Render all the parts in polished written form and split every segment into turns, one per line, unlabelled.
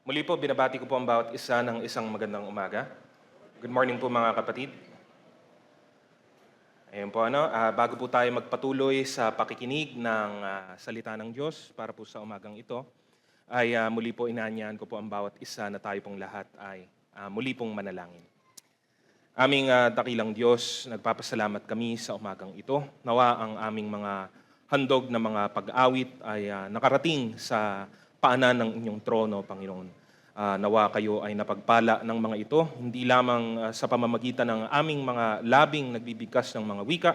Muli po, binabati ko po ang bawat isa ng isang magandang umaga. Good morning po mga kapatid. Ayun po, bago po tayo magpatuloy sa pakikinig ng salita ng Diyos para po sa umagang ito, ay muli po inaanyahan ko po ang bawat isa na tayo pong lahat ay muli pong manalangin. Aming dakilang Diyos, nagpapasalamat kami sa umagang ito. Nawa ang aming mga handog na mga pag-awit ay nakarating sa paanan ng inyong trono, Panginoon. Nawa kayo ay napagpala ng mga ito, hindi lamang sa pamamagitan ng aming mga labing nagbibigkas ng mga wika,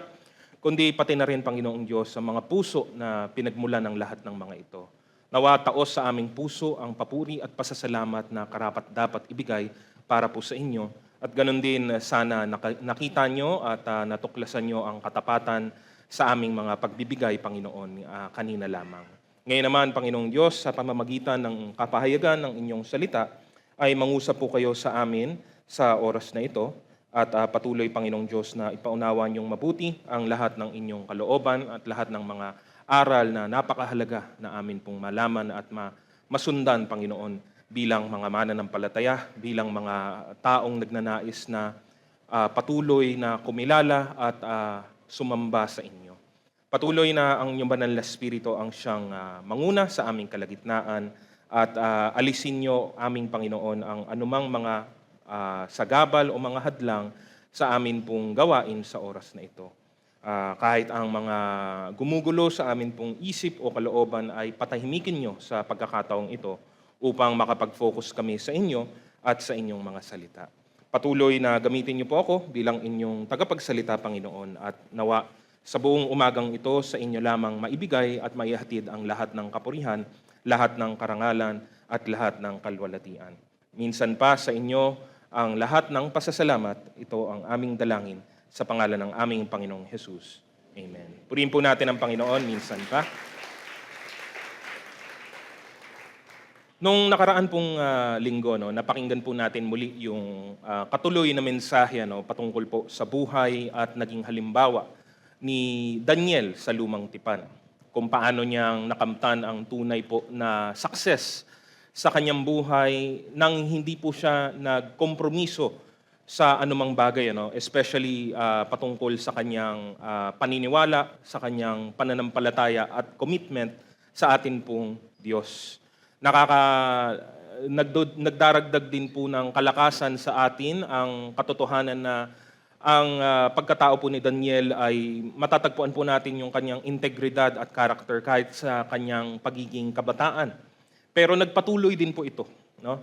kundi pati na rin, Panginoong Diyos, sa mga puso na pinagmulan ng lahat ng mga ito. Nawa taos sa aming puso ang papuri at pasasalamat na karapat dapat ibigay para po sa inyo. At ganun din sana nakita nyo at natuklasan nyo ang katapatan sa aming mga pagbibigay, Panginoon, kanina lamang. Ngayon naman, Panginoong Diyos, sa pamamagitan ng kapahayagan ng inyong salita, ay mangusap po kayo sa amin sa oras na ito at patuloy, Panginoong Diyos, na ipaunawa niyong mabuti ang lahat ng inyong kalooban at lahat ng mga aral na napakahalaga na amin pong malaman at masundan, Panginoon, bilang mga mananampalataya, bilang mga taong nagnanais na patuloy na kumilala at sumamba sa inyo. Patuloy na ang inyong banal na Espiritu ang siyang manguna sa aming kalagitnaan at alisin niyo, aming Panginoon, ang anumang mga sagabal o mga hadlang sa amin pong gawain sa oras na ito. Kahit ang mga gumugulo sa amin pong isip o kalooban ay patahimikin niyo sa pagkakataong ito upang makapag-focus kami sa inyo at sa inyong mga salita. Patuloy na gamitin niyo po ako bilang inyong tagapagsalita, Panginoon, at nawa sa buong umagang ito sa inyo lamang maibigay at maihatid ang lahat ng kapurihan, lahat ng karangalan at lahat ng kalwalatian. Minsan pa sa inyo ang lahat ng pasasalamat, ito ang aming dalangin sa pangalan ng aming Panginoong Jesus. Amen. Purihin po natin ang Panginoon minsan pa. Nung nakaraan pong linggo, napakinggan po natin muli yung katuloy na mensahe patungkol po sa buhay at naging halimbawa ni Daniel sa Lumang Tipan, kung paano niyang nakamtan ang tunay po na success sa kanyang buhay nang hindi po siya nagkompromiso sa anumang bagay, especially patungkol sa kanyang paniniwala, sa kanyang pananampalataya at commitment sa atin pong Diyos. Nagdaragdag din po ng kalakasan sa atin ang katotohanan na ang pagkatao po ni Daniel ay matatagpuan po natin yung kanyang integridad at character kahit sa kanyang pagiging kabataan. Pero nagpatuloy din po ito.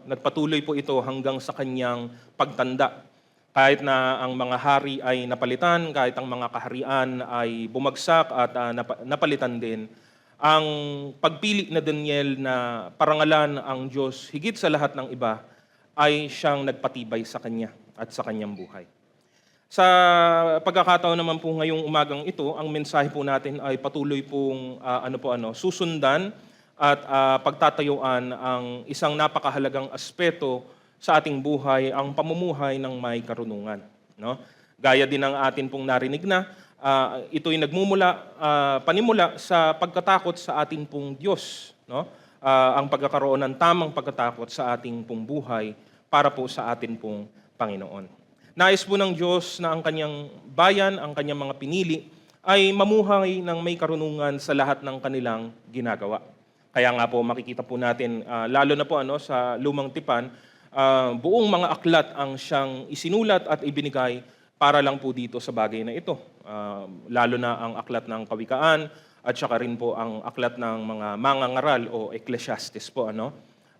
Nagpatuloy po ito hanggang sa kanyang pagtanda. Kahit na ang mga hari ay napalitan, kahit ang mga kaharian ay bumagsak at napalitan din, ang pagpili na Daniel na parangalan ang Diyos higit sa lahat ng iba ay siyang nagpatibay sa kanya at sa kanyang buhay. Sa pagkakataon naman po ngayong umagang ito, ang mensahe po natin ay patuloy pong susundan at pagtatayuan ang isang napakahalagang aspeto sa ating buhay, ang pamumuhay ng may karunungan. Gaya din ng atin pong narinig na, ito'y panimula sa pagkatakot sa ating pong Diyos. Ang pagkakaroon ng tamang pagkatakot sa ating pong buhay para po sa atin pong Panginoon. Nais po ng Diyos na ang kanyang bayan, ang kanyang mga pinili, ay mamuhay ng may karunungan sa lahat ng kanilang ginagawa. Kaya nga po makikita po natin, lalo na po sa Lumang Tipan, buong mga aklat ang siyang isinulat at ibinigay para lang po dito sa bagay na ito. Lalo na ang aklat ng Kawikaan at saka rin po ang aklat ng mga mangangaral o Ecclesiastes po.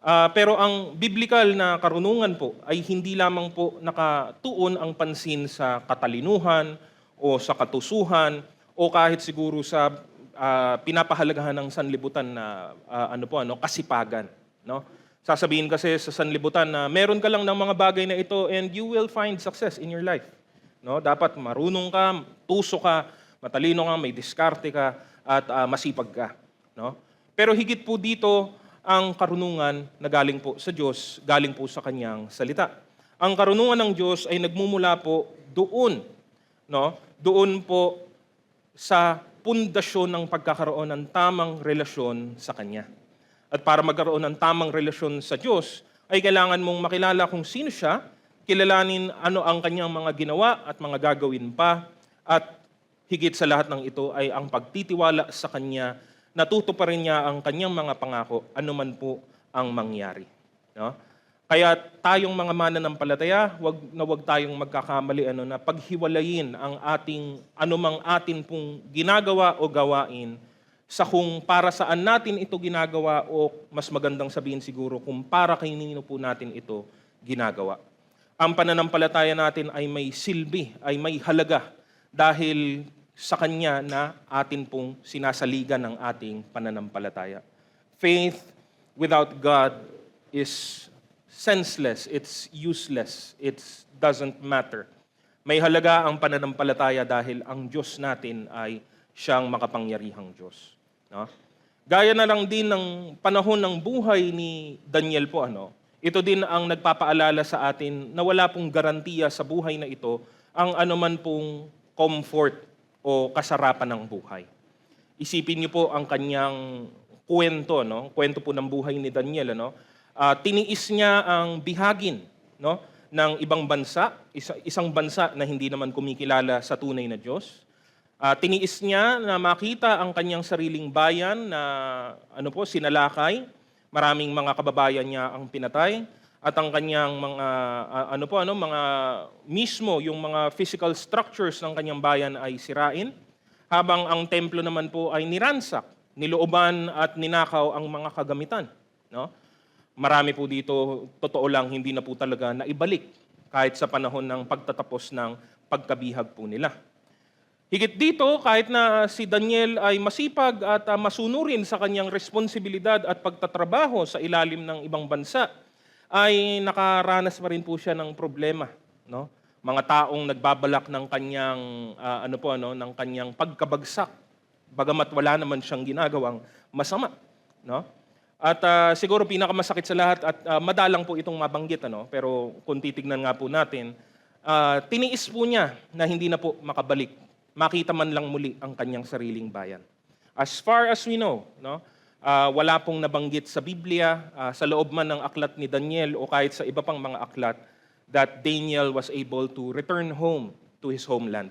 Pero ang biblical na karunungan po ay hindi lamang po nakatuon ang pansin sa katalinuhan o sa katusuhan o kahit siguro sa pinapahalagahan ng sanlibutan na kasipagan. Sasabihin kasi sa sanlibutan na meron ka lang ng mga bagay na ito and you will find success in your life. Dapat marunong ka, tuso ka, matalino ka, may diskarte ka at masipag ka. Pero higit po dito, ang karunungan na galing po sa Diyos, galing po sa kanyang salita. Ang karunungan ng Diyos ay nagmumula po doon, doon po sa pundasyon ng pagkakaroon ng tamang relasyon sa Kanya. At para magkaroon ng tamang relasyon sa Diyos, ay kailangan mong makilala kung sino siya, kilalanin ano ang kanyang mga ginawa at mga gagawin pa, at higit sa lahat ng ito ay ang pagtitiwala sa kanya, natutuparin niya ang kanyang mga pangako, anuman po ang mangyari. No? Kaya tayong mga mananampalataya, wag tayong magkakamali na paghiwalayin ang ating anumang atin pong ginagawa o gawain sa kung para saan natin ito ginagawa, o mas magandang sabihin siguro kung para kanino po natin ito ginagawa. Ang pananampalataya natin ay may silbi, ay may halaga dahil sa Kanya na atin pong sinasaligan ng ating pananampalataya. Faith without God is senseless, it's useless, it doesn't matter. May halaga ang pananampalataya dahil ang Diyos natin ay siyang makapangyarihang Diyos. No? Gaya na lang din ng panahon ng buhay ni Daniel po, ito din ang nagpapaalala sa atin na wala pong garantiya sa buhay na ito ang anuman pong comfort o kasarapan ng buhay. Isipin niyo po ang kanyang kwento, kwento po ng buhay ni Daniel, tiniis niya ang bihagin ng ibang bansa, isang bansa na hindi naman kumikilala sa tunay na Diyos. Tiniis niya na makita ang kanyang sariling bayan na sinalakay. Maraming mga kababayan niya ang pinatay, at ang kanyang mga mga mismo yung mga physical structures ng kanyang bayan ay sirain, habang ang templo naman po ay niransak, nilooban at ninakaw ang mga kagamitan, Marami po dito, totoo lang, hindi na po talaga naibalik kahit sa panahon ng pagtatapos ng pagkabihag po nila. Higit dito, kahit na si Daniel ay masipag at masunurin sa kanyang responsibilidad at pagtatrabaho sa ilalim ng ibang bansa, ay nakaranas pa rin po siya ng problema. Mga taong nagbabalak ng kanyang, ng kanyang pagkabagsak, bagamat wala naman siyang ginagawang masama. At siguro pinakamasakit sa lahat, at madalang po itong mabanggit, pero kung titignan nga po natin, tiniis po niya na hindi na po makabalik, makita man lang muli ang kanyang sariling bayan. As far as we know, wala pong nabanggit sa Biblia, sa loob man ng aklat ni Daniel o kahit sa iba pang mga aklat, that Daniel was able to return home to his homeland.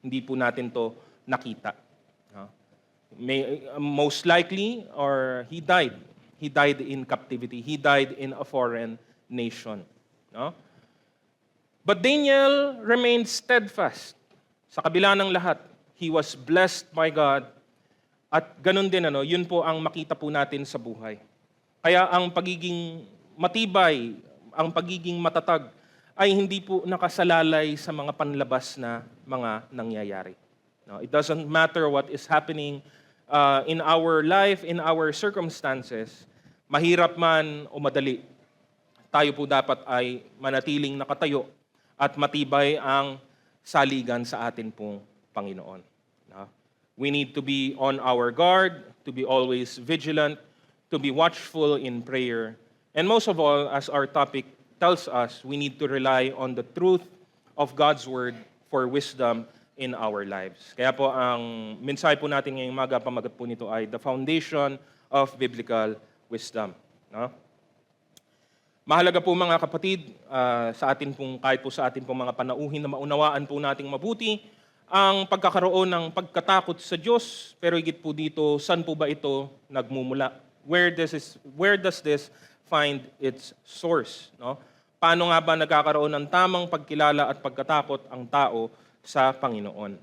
Hindi po natin to nakita. Most likely, or he died. He died in captivity. He died in a foreign nation. But Daniel remained steadfast. Sa kabila ng lahat, he was blessed by God. At ganun din, yun po ang makita po natin sa buhay. Kaya ang pagiging matibay, ang pagiging matatag, ay hindi po nakasalalay sa mga panlabas na mga nangyayari. It doesn't matter what is happening in our life, in our circumstances, mahirap man o madali, tayo po dapat ay manatiling nakatayo at matibay ang saligan sa atin pong Panginoon. We need to be on our guard, to be always vigilant, to be watchful in prayer, and most of all, as our topic tells us, we need to rely on the truth of God's Word for wisdom in our lives. Kaya po ang mensahe po natin ngayong umaga, pamagat po nito ay the foundation of biblical wisdom. Mahalaga po mga kapatid, sa atin pong, kahit po sa atin pong mga panauhin na maunawaan po nating mabuti ang pagkakaroon ng pagkatakot sa Diyos, pero higit po dito, saan po ba ito nagmumula? Where does this find its source? Paano nga ba nagkakaroon ng tamang pagkilala at pagkatakot ang tao sa Panginoon?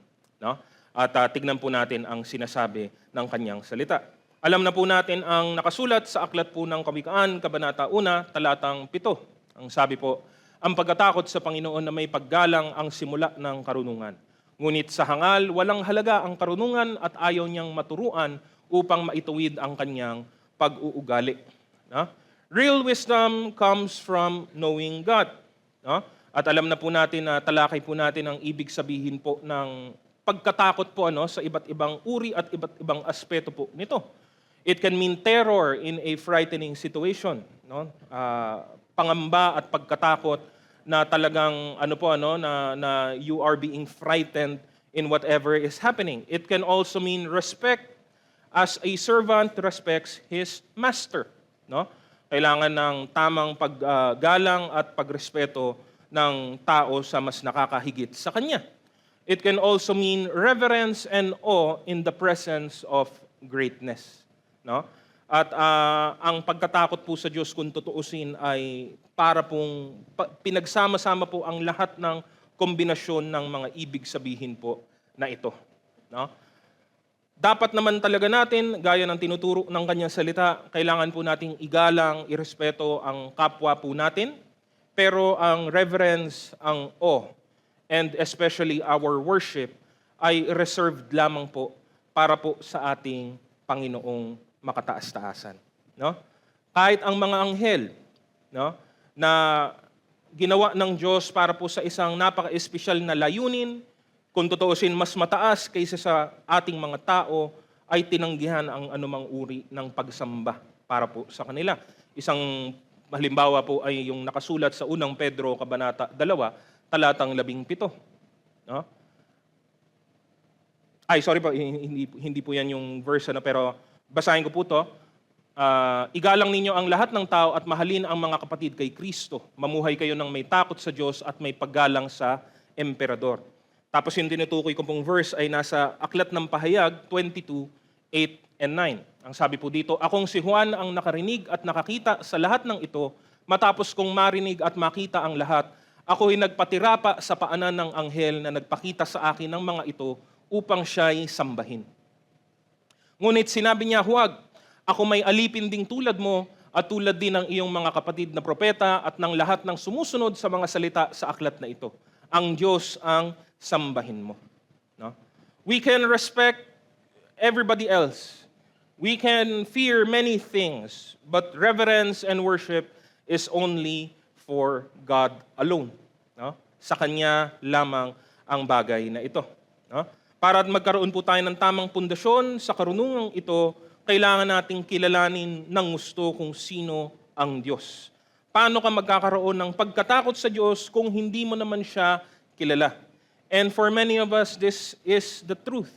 At tignan po natin ang sinasabi ng kanyang salita. Alam na po natin ang nakasulat sa aklat po ng Kawikaan, Kabanata 1, talatang 7. Ang sabi po, ang pagkatakot sa Panginoon na may paggalang ang simula ng karunungan. Ngunit sa hangal, walang halaga ang karunungan at ayaw niyang maturuan upang maituwid ang kanyang pag-uugali. Real wisdom comes from knowing God. At alam na po natin na talakay po natin ang ibig sabihin po ng pagkatakot po sa iba't ibang uri at iba't ibang aspeto po nito. It can mean terror in a frightening situation, pangamba at pagkatakot na talagang na you are being frightened in whatever is happening. It can also mean respect, as a servant respects his master, Kailangan ng tamang paggalang at pagrespeto ng tao sa mas nakakahigit sa kanya. It can also mean reverence and awe in the presence of greatness. No? At ang pagkatakot po sa Diyos kung tutuusin ay para pong pinagsama-sama po ang lahat ng kombinasyon ng mga ibig sabihin po na ito. No? Dapat naman talaga natin, gaya ng tinuturo ng kanyang salita, kailangan po nating igalang, irespeto ang kapwa po natin, pero ang reverence, ang awe, and especially our worship ay reserved lamang po para po sa ating Panginoong makataas-taasan. No? Kahit ang mga anghel, no, na ginawa ng Diyos para po sa isang napaka-espesyal na layunin, kung tutuusin mas mataas kaysa sa ating mga tao, ay tinanggihan ang anumang uri ng pagsamba para po sa kanila. Isang halimbawa po ay yung nakasulat sa unang Pedro Kabanata 2, talatang 17. No? Ay, sorry po, hindi po yan yung verse, pero basahin ko po to. Igalang ninyo ang lahat ng tao at mahalin ang mga kapatid kay Kristo. Mamuhay kayo ng may takot sa Diyos at may paggalang sa emperador. Tapos yung tinutukoy ko pong verse ay nasa Aklat ng Pahayag 22:8 and 9. Ang sabi po dito, akong si Juan ang nakarinig at nakakita sa lahat ng ito, matapos kong marinig at makita ang lahat, ako'y nagpatira pa sa paanan ng anghel na nagpakita sa akin ng mga ito upang siya'y sambahin. Ngunit sinabi niya, huwag, ako may alipin ding tulad mo at tulad din ng iyong mga kapatid na propeta at ng lahat ng sumusunod sa mga salita sa aklat na ito. Ang Diyos ang sambahin mo. No? We can respect everybody else. We can fear many things, but reverence and worship is only for God alone. No? Sa Kanya lamang ang bagay na ito. No? Para magkaroon po tayo ng tamang pundasyon sa karunungang ito, kailangan nating kilalanin ng gusto kung sino ang Diyos. Paano ka magkakaroon ng pagkatakot sa Diyos kung hindi mo naman siya kilala? And for many of us, this is the truth.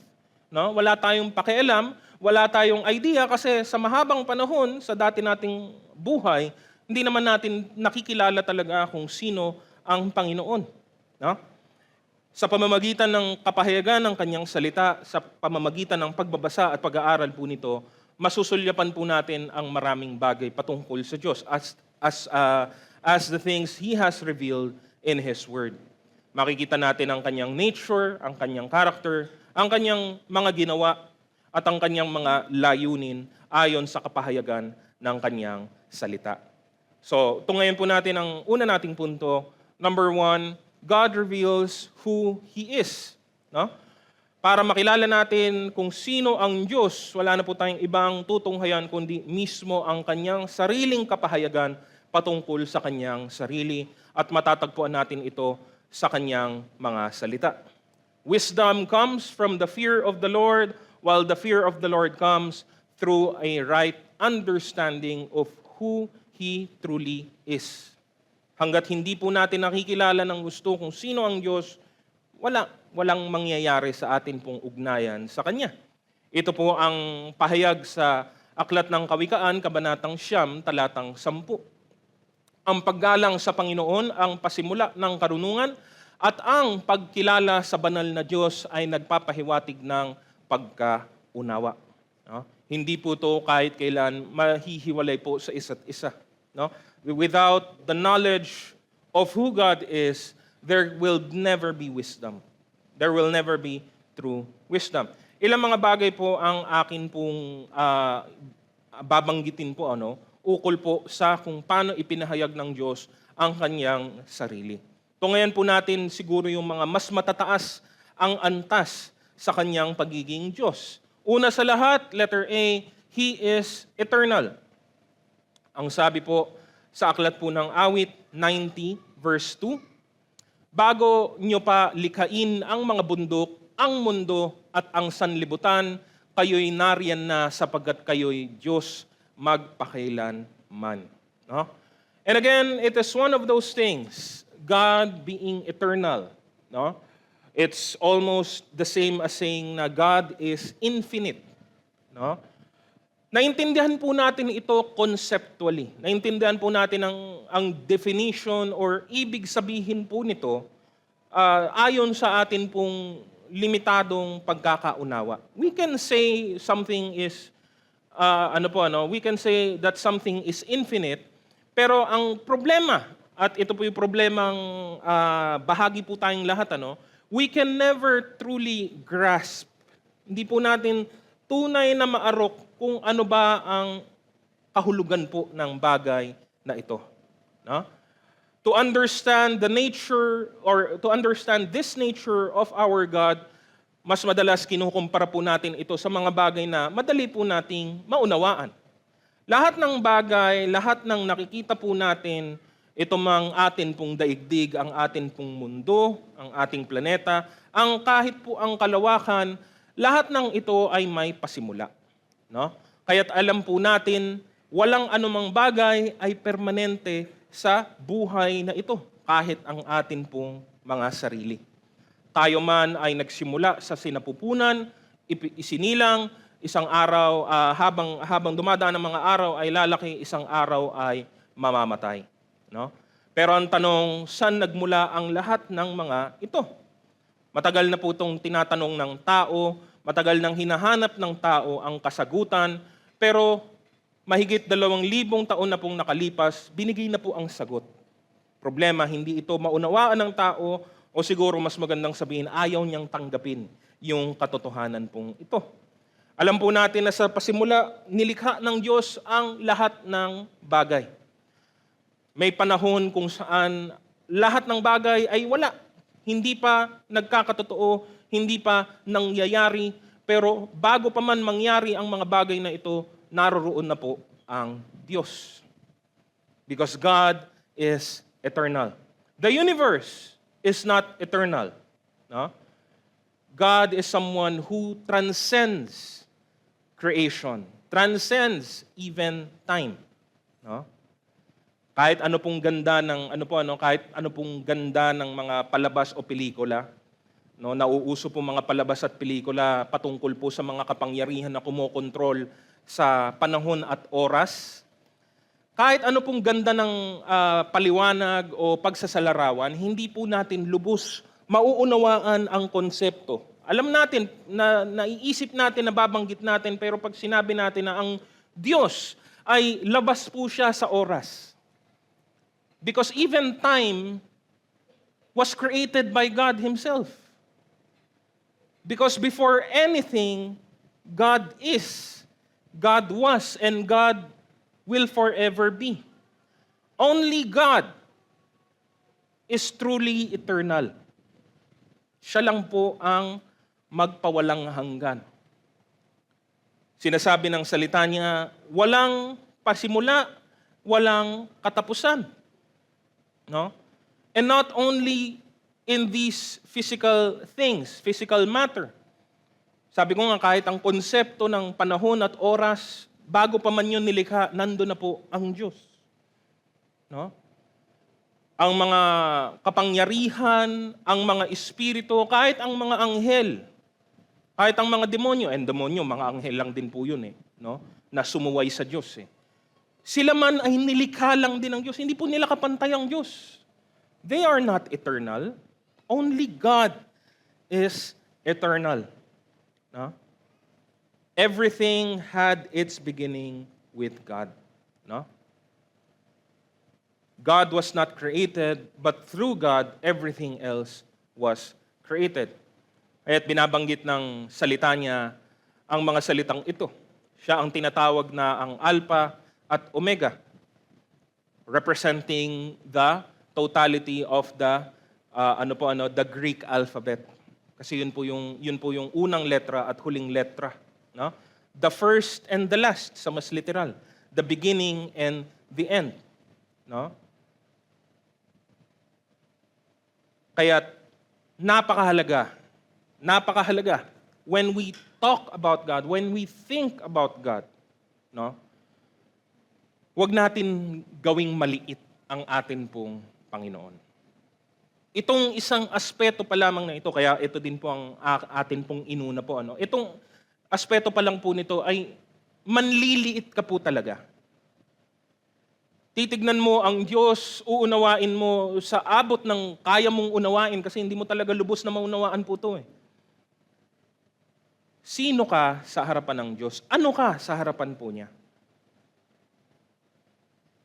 No? Wala tayong pakialam, wala tayong idea kasi sa mahabang panahon, sa dati nating buhay, hindi naman natin nakikilala talaga kung sino ang Panginoon. No? Sa pamamagitan ng kapahayagan ng kanyang salita, sa pamamagitan ng pagbabasa at pag-aaral po nito, masusulyapan po natin ang maraming bagay patungkol sa Diyos as the things He has revealed in His Word. Makikita natin ang kanyang nature, ang kanyang character, ang kanyang mga ginawa, at ang kanyang mga layunin ayon sa kapahayagan ng kanyang salita. So, ito ngayon po natin ang una nating punto. Number 1, God reveals who He is. No? Para makilala natin kung sino ang Diyos, wala na po tayong ibang tutunghayan kundi mismo ang kanyang sariling kapahayagan patungkol sa kanyang sarili at matatagpuan natin ito sa kanyang mga salita. Wisdom comes from the fear of the Lord, while the fear of the Lord comes through a right understanding of who He truly is. Hanggat hindi po natin nakikilala ng gusto kung sino ang Diyos, walang mangyayari sa atin pong ugnayan sa Kanya. Ito po ang pahayag sa Aklat ng Kawikaan, Kabanatang 9, talatang 10. Ang paggalang sa Panginoon ang pasimula ng karunungan at ang pagkilala sa banal na Diyos ay nagpapahiwatig ng pagkaunawa. No? Hindi po ito kahit kailan mahihiwalay po sa isa't isa. No? Without the knowledge of who God is, there will never be wisdom. There will never be true wisdom. Ilang mga bagay po ang akin pong babanggitin po, ukol po sa kung paano ipinahayag ng Diyos ang kanyang sarili. Tungayan po natin siguro yung mga mas matataas ang antas sa kanyang pagiging Diyos. Una sa lahat, letter A, He is eternal. Ang sabi po sa aklat po ng Awit 90, verse 2, bago nyo pa likhain ang mga bundok, ang mundo at ang sanlibutan, kayo'y nariyan na sapagkat kayo'y Diyos magpakailanman. No? And again, it is one of those things, God being eternal. No? It's almost the same as saying na God is infinite. No? Naintindihan po natin ito conceptually. Naintindihan po natin ang definition or ibig sabihin po nito ayon sa atin pong limitadong pagkakaunawa. We can say something is we can say that something is infinite, pero ang problema, at ito po yung problemang bahagi po tayong lahat, we can never truly grasp. Hindi po natin tunay na maarok kung ano ba ang kahulugan po ng bagay na ito. No? To understand the nature or to understand this nature of our God, mas madalas kinukumpara po natin ito sa mga bagay na madali po nating maunawaan. Lahat ng bagay, lahat ng nakikita po natin, ito mang atin pong daigdig, ang atin pong mundo, ang ating planeta, ang kahit po ang kalawakan, lahat ng ito ay may pasimula. No? Kaya't alam po natin, walang anumang bagay ay permanente sa buhay na ito, kahit ang atin pong mga sarili. Tayo man ay nagsimula sa sinapupunan, isinilang, isang araw, habang dumadaan ang mga araw ay lalaki, isang araw ay mamamatay. No? Pero ang tanong, saan nagmula ang lahat ng mga ito? Matagal na po itong tinatanong ng tao, matagal nang hinahanap ng tao ang kasagutan, pero mahigit 2,000 taon na pong nakalipas, binigay na po ang sagot. Problema, hindi ito maunawaan ng tao o siguro mas magandang sabihin, ayaw niyang tanggapin yung katotohanan pong ito. Alam po natin na sa pasimula, nilikha ng Diyos ang lahat ng bagay. May panahon kung saan lahat ng bagay ay wala. Hindi pa nagkakatotoo, hindi pa nangyayari, pero bago pa man mangyari ang mga bagay na ito, naroroon na po ang Diyos. Because God is eternal. The universe is not eternal. No? God is someone who transcends creation, transcends even time. No? Kahit ano pong ganda ng kahit ano pong ganda ng mga palabas o pelikula, no, nauuso po mga palabas at pelikula patungkol po sa mga kapangyarihan na kumokontrol sa panahon at oras. Kahit ano pong ganda ng paliwanag o pagsasalarawan, hindi po natin lubos mauunawaan ang konsepto. Alam natin, naiisip natin, nababanggit natin, pero pag sinabi natin na ang Diyos ay labas po siya sa oras. Because even time was created by God Himself. Because before anything, God is, God was, and God will forever be. Only God is truly eternal. Siya lang po ang magpawalang hanggan. Sinasabi ng salita niya, walang pasimula, walang katapusan. No? And not only in these physical things, physical matter. Sabi ko nga, kahit ang konsepto ng panahon at oras, bago pa man yun nilikha, nando na po ang Diyos. No? Ang mga kapangyarihan, ang mga espiritu, kahit ang mga anghel, kahit ang mga demonyo, and demonyo, mga anghel lang din po yun no? Na sumuway sa Diyos Sila man ay nilikha lang din ng Diyos. Hindi po nila kapantay ang Diyos. They are not eternal. Only God is eternal. No? Everything had its beginning with God. No? God was not created, but through God, everything else was created. Kaya't binabanggit ng salita niya ang mga salitang ito. Siya ang tinatawag na ang Alpha at Omega, representing the totality of the the Greek alphabet. Kasi yun po yung unang letra at huling letra, no? The first and the last sa mas literal, the beginning and the end, no? Kaya napakahalaga when we talk about God, when we think about God, no? Huwag natin gawing maliit ang atin pong Panginoon. Itong isang aspeto pa lamang na ito, kaya ito din po ang atin pong inuna po. Itong aspeto pa lang po nito ay manliliit ka po talaga. Titignan mo ang Diyos, uunawain mo sa abot ng kaya mong unawain kasi hindi mo talaga lubos na maunawaan po ito. Sino ka sa harapan ng Diyos? Ano ka sa harapan po niya?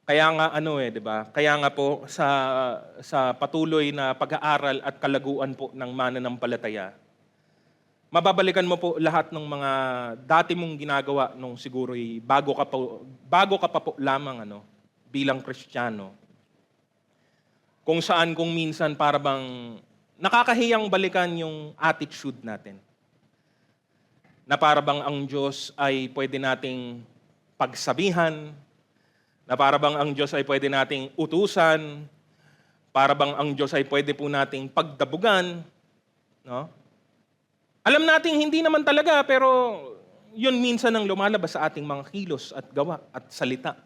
Kaya nga 'di ba? Kaya nga po sa patuloy na pag-aaral at kalaguan po ng mananampalataya, mababalikan mo po lahat ng mga dati mong ginagawa nung siguro'y bago ka pa po lamang bilang Kristiyano. Kung minsan para bang nakakahiyang balikan yung attitude natin. Na para bang ang Diyos ay pwede nating pagsabihan, na para bang ang Diyos ay pwede nating utusan, para bang ang Diyos ay pwede po nating pagdabugan, no? Alam nating hindi naman talaga, pero yun minsan ang lumalabas sa ating mga kilos at gawa at salita.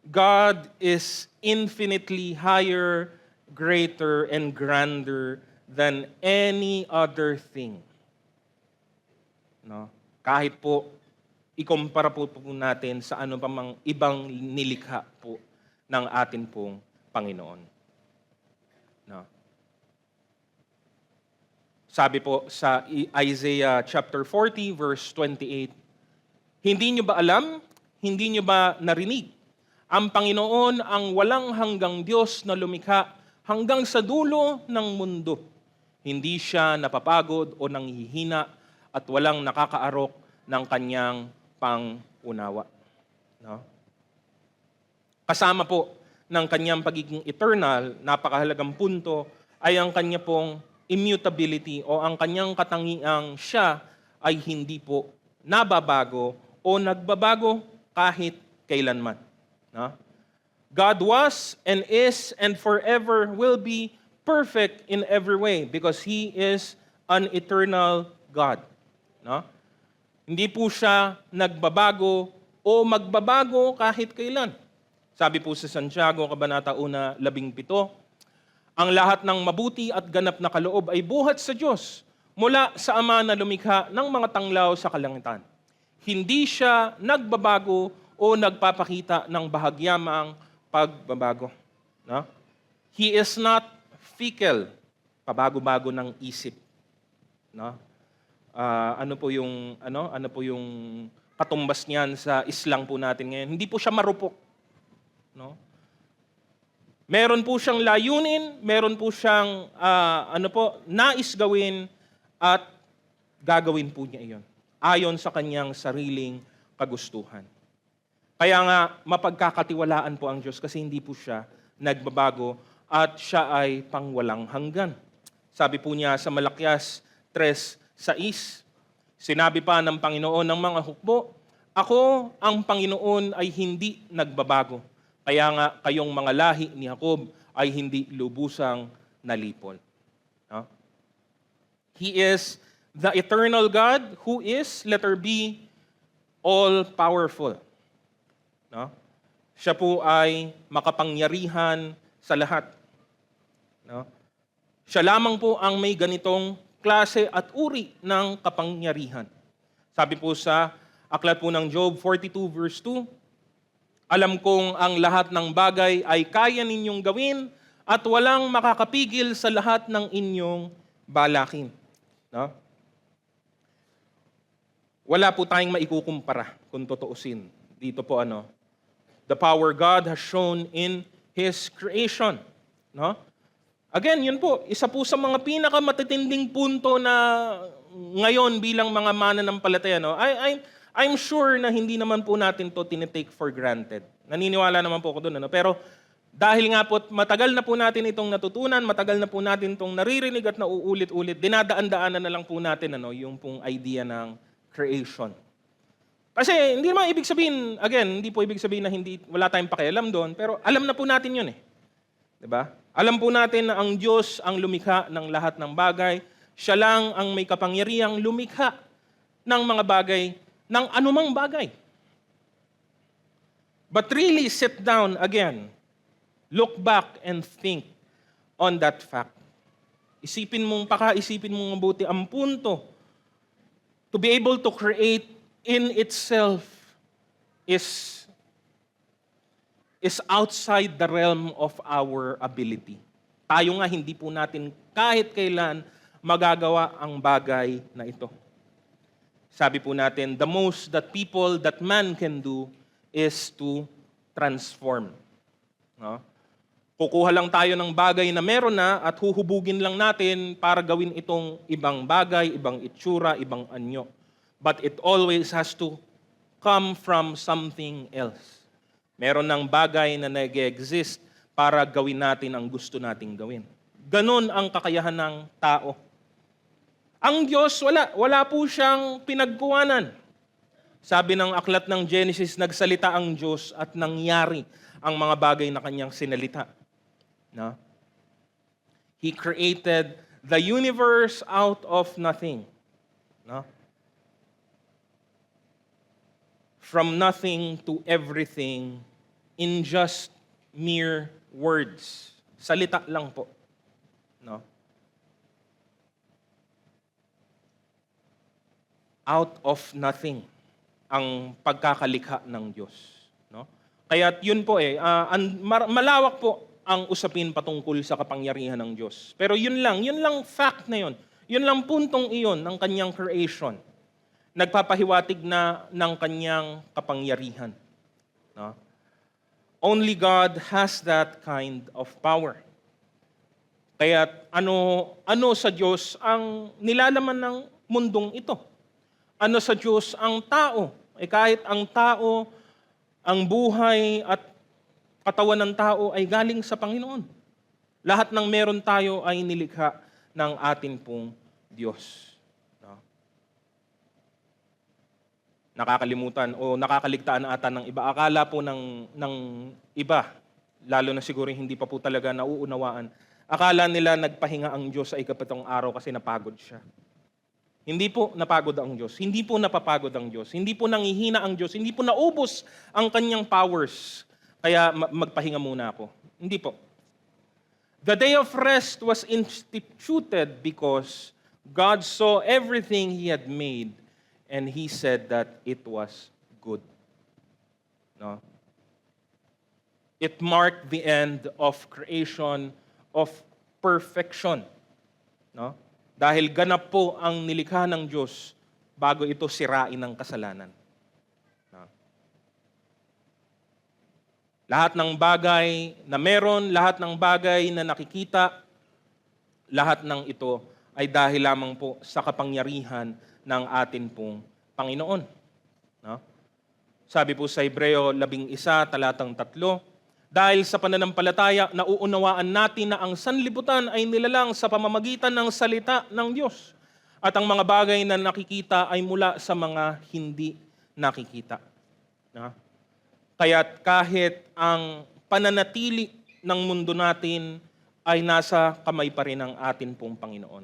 God is infinitely higher, greater, and grander than any other thing. No? Kahit po ikumpara po natin sa ano pa mang ibang nilikha po ng atin pong Panginoon. No? Sabi po sa Isaiah chapter 40 verse 28, hindi nyo ba alam? Hindi nyo ba narinig? Ang Panginoon ang walang hanggang Diyos na lumikha hanggang sa dulo ng mundo. Hindi siya napapagod o nanghihina at walang nakakaarok ng kanyang pangunawa. No? Kasama po ng kanyang pagiging eternal, napakahalagang punto, ay ang kanya pong immutability o ang kanyang katangiang siya ay hindi po nababago o nagbabago kahit kailanman. No? God was and is and forever will be perfect in every way because He is an eternal God. No? Hindi po siya nagbabago o magbabago kahit kailan. Sabi po sa Santiago, Kabanata 1:17, ang lahat ng mabuti at ganap na kaloob ay buhat sa Diyos mula sa Ama na lumikha ng mga tanglaw sa kalangitan. Hindi siya nagbabago o nagpapakita ng bahagyamang pagbabago. No? He is not fickle, pabago-bago ng isip. No? Ano po yung katumbas niyan sa Islam po natin ngayon? Hindi po siya marupok. No? Meron po siyang layunin, meron po siyang nais gawin at gagawin po niya iyon ayon sa kanyang sariling kagustuhan. Kaya nga mapagkakatiwalaan po ang Diyos kasi hindi po siya nagbabago at siya ay pangwalang hanggan. Sabi po niya sa Malakyas 3:6, sinabi pa ng Panginoon ng mga hukbo, ako ang Panginoon ay hindi nagbabago. Kaya nga kayong mga lahi ni Jacob ay hindi lubusang nalipol. No? He is the eternal God who is, letter B, all-powerful. No? Siya po ay makapangyarihan sa lahat. No? Siya lamang po ang may ganitong klase at uri ng kapangyarihan. Sabi po sa aklat po ng Job 42 verse 2, alam kong ang lahat ng bagay ay kaya ninyong gawin at walang makakapigil sa lahat ng inyong balakin. No? Wala po tayong maikukumpara kung totoosin. Dito po the power God has shown in His creation. No? Again, yun po, isa po sa mga pinakamatitinding punto na ngayon bilang mga mananampalataya. No? I'm sure na hindi naman po natin to tinitake for granted. Naniniwala naman po ako doon. Pero dahil nga po matagal na po natin itong natutunan, matagal na po natin itong naririnig at nauulit-ulit, dinadaan-daanan na lang po natin yung pong idea ng creation. Kasi hindi naman ibig sabihin, again, hindi po ibig sabihin na wala tayong pakialam doon, pero alam na po natin yun . Diba? Alam po natin na ang Diyos ang lumikha ng lahat ng bagay. Siya lang ang may kapangyarihang lumikha ng mga bagay, ng anumang bagay. But really sit down again, look back and think on that fact. Pakaisipin mong mabuti ang punto to be able to create in itself is outside the realm of our ability. Tayo nga hindi po natin kahit kailan magagawa ang bagay na ito. Sabi po natin, the most that man can do is to transform. No? Kukuha lang tayo ng bagay na meron na at huhubugin lang natin para gawin itong ibang bagay, ibang itsura, ibang anyo. But it always has to come from something else. Meron ng bagay na nag-exist para gawin natin ang gusto nating gawin. Ganon ang kakayahan ng tao. Ang Diyos, wala po siyang pinagkuhanan. Sabi ng aklat ng Genesis, nagsalita ang Diyos at nangyari ang mga bagay na kanyang sinalita. No? He created the universe out of nothing. No? From nothing to everything in just mere words. Salita lang po. No? Out of nothing ang pagkakalikha ng Diyos. No? Kaya yun po malawak po ang usapin patungkol sa kapangyarihan ng Diyos. Pero yun lang fact na yun. Yun lang puntong iyon ng kanyang creation. Nagpapahiwatig na ng kanyang kapangyarihan. No? Only God has that kind of power. Kaya ano sa Diyos ang nilalaman ng mundong ito? Ano sa Diyos ang tao? Kahit ang tao, ang buhay at katawan ng tao ay galing sa Panginoon. Lahat ng meron tayo ay nilikha ng atin pong Diyos. No? Nakakalimutan o nakakaligtaan ata ng iba. Akala po ng iba, lalo na siguro hindi pa po talaga nauunawaan, akala nila nagpahinga ang Diyos sa ikapitong araw kasi napagod siya. Hindi po napagod ang Diyos. Hindi po napapagod ang Diyos. Hindi po nangihina ang Diyos. Hindi po naubos ang kanyang powers. Kaya magpahinga muna ako. Hindi po. The day of rest was instituted because God saw everything He had made and He said that it was good. No? It marked the end of creation, of perfection. No? Dahil ganap po ang nilikha ng Diyos bago ito sirain ng kasalanan. No? Lahat ng bagay na meron, lahat ng bagay na nakikita, lahat ng ito ay dahil lamang po sa kapangyarihan ng atin pong Panginoon. No? Sabi po sa Hebreo 11, talatang 3, dahil sa pananampalataya, nauunawaan natin na ang sanlibutan ay nilalang sa pamamagitan ng salita ng Diyos. At ang mga bagay na nakikita ay mula sa mga hindi nakikita. No? Kaya't kahit ang pananatili ng mundo natin ay nasa kamay pa rin ng atin pong Panginoon.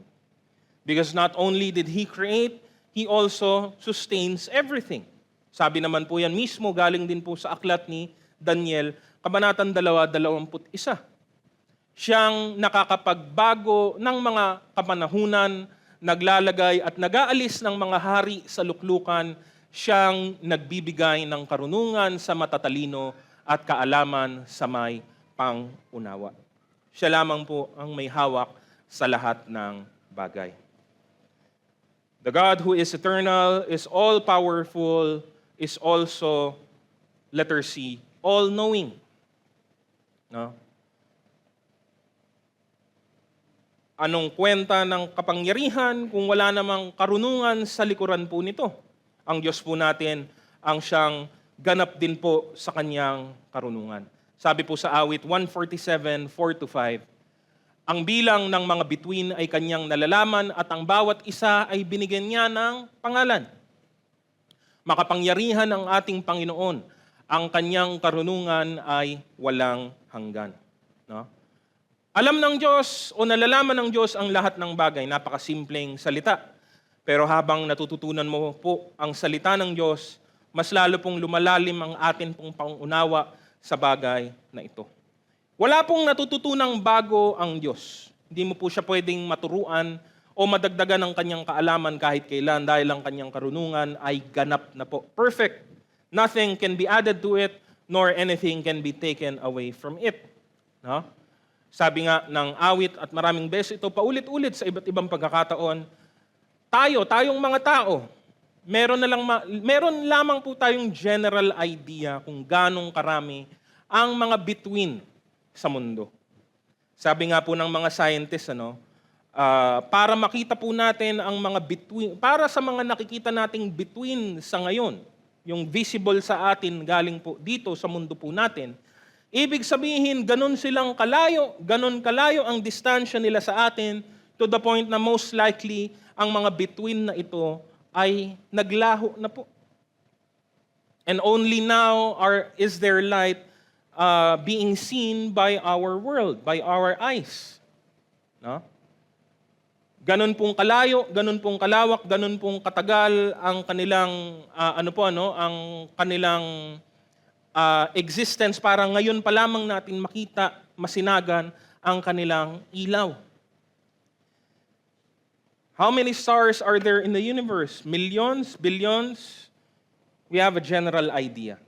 Because not only did He create, He also sustains everything. Sabi naman po yan mismo, galing din po sa aklat ni Daniel, Kabanatang 2:21. Siyang nakakapagbago ng mga kapanahunan, naglalagay at nag-aalis ng mga hari sa luklukan, siyang nagbibigay ng karunungan sa matatalino at kaalaman sa may pangunawa. Siya lamang po ang may hawak sa lahat ng bagay. The God who is eternal, is all-powerful, is also, letter C, all-knowing. No? Anong kwenta ng kapangyarihan kung wala namang karunungan sa likuran po nito? Ang Diyos po natin ang siyang ganap din po sa kanyang karunungan. Sabi po sa awit 147:4-5, ang bilang ng mga bituin ay kanyang nalalaman at ang bawat isa ay binigyan niya ng pangalan. Makapangyarihan ang ating Panginoon, ang kanyang karunungan ay walang hanggan. No? Alam ng Diyos o nalalaman ng Diyos ang lahat ng bagay, napakasimpleng salita. Pero habang natututunan mo po ang salita ng Diyos, mas lalo pong lumalalim ang atin pong pangunawa sa bagay na ito. Wala pong natututunang bago ang Diyos. Hindi mo po siya pwedeng maturuan o madagdagan ang kanyang kaalaman kahit kailan dahil ang kanyang karunungan ay ganap na po. Perfect. Nothing can be added to it, nor anything can be taken away from it. No? Sabi nga ng awit at maraming beses ito, paulit-ulit sa iba't ibang pagkakataon, tayong mga tao, meron lamang po tayong general idea kung ganong karami ang mga bituin sa mundo. Sabi nga po ng mga scientists, para makita po natin ang mga bituin, para sa mga nakikita nating bituin sa ngayon, yung visible sa atin galing po dito sa mundo po natin, ibig sabihin, ganun kalayo ang distansya nila sa atin to the point na most likely ang mga bituin na ito ay naglaho na po. And only now is their light being seen by our world, by our eyes. No? Ganun pong kalayo, ganun pong kalawak, ganun pong katagal ang kanilang ang kanilang existence para ngayon pa lamang natin makita, masinagan ang kanilang ilaw. How many stars are there in the universe? Millions, billions? We have a general idea.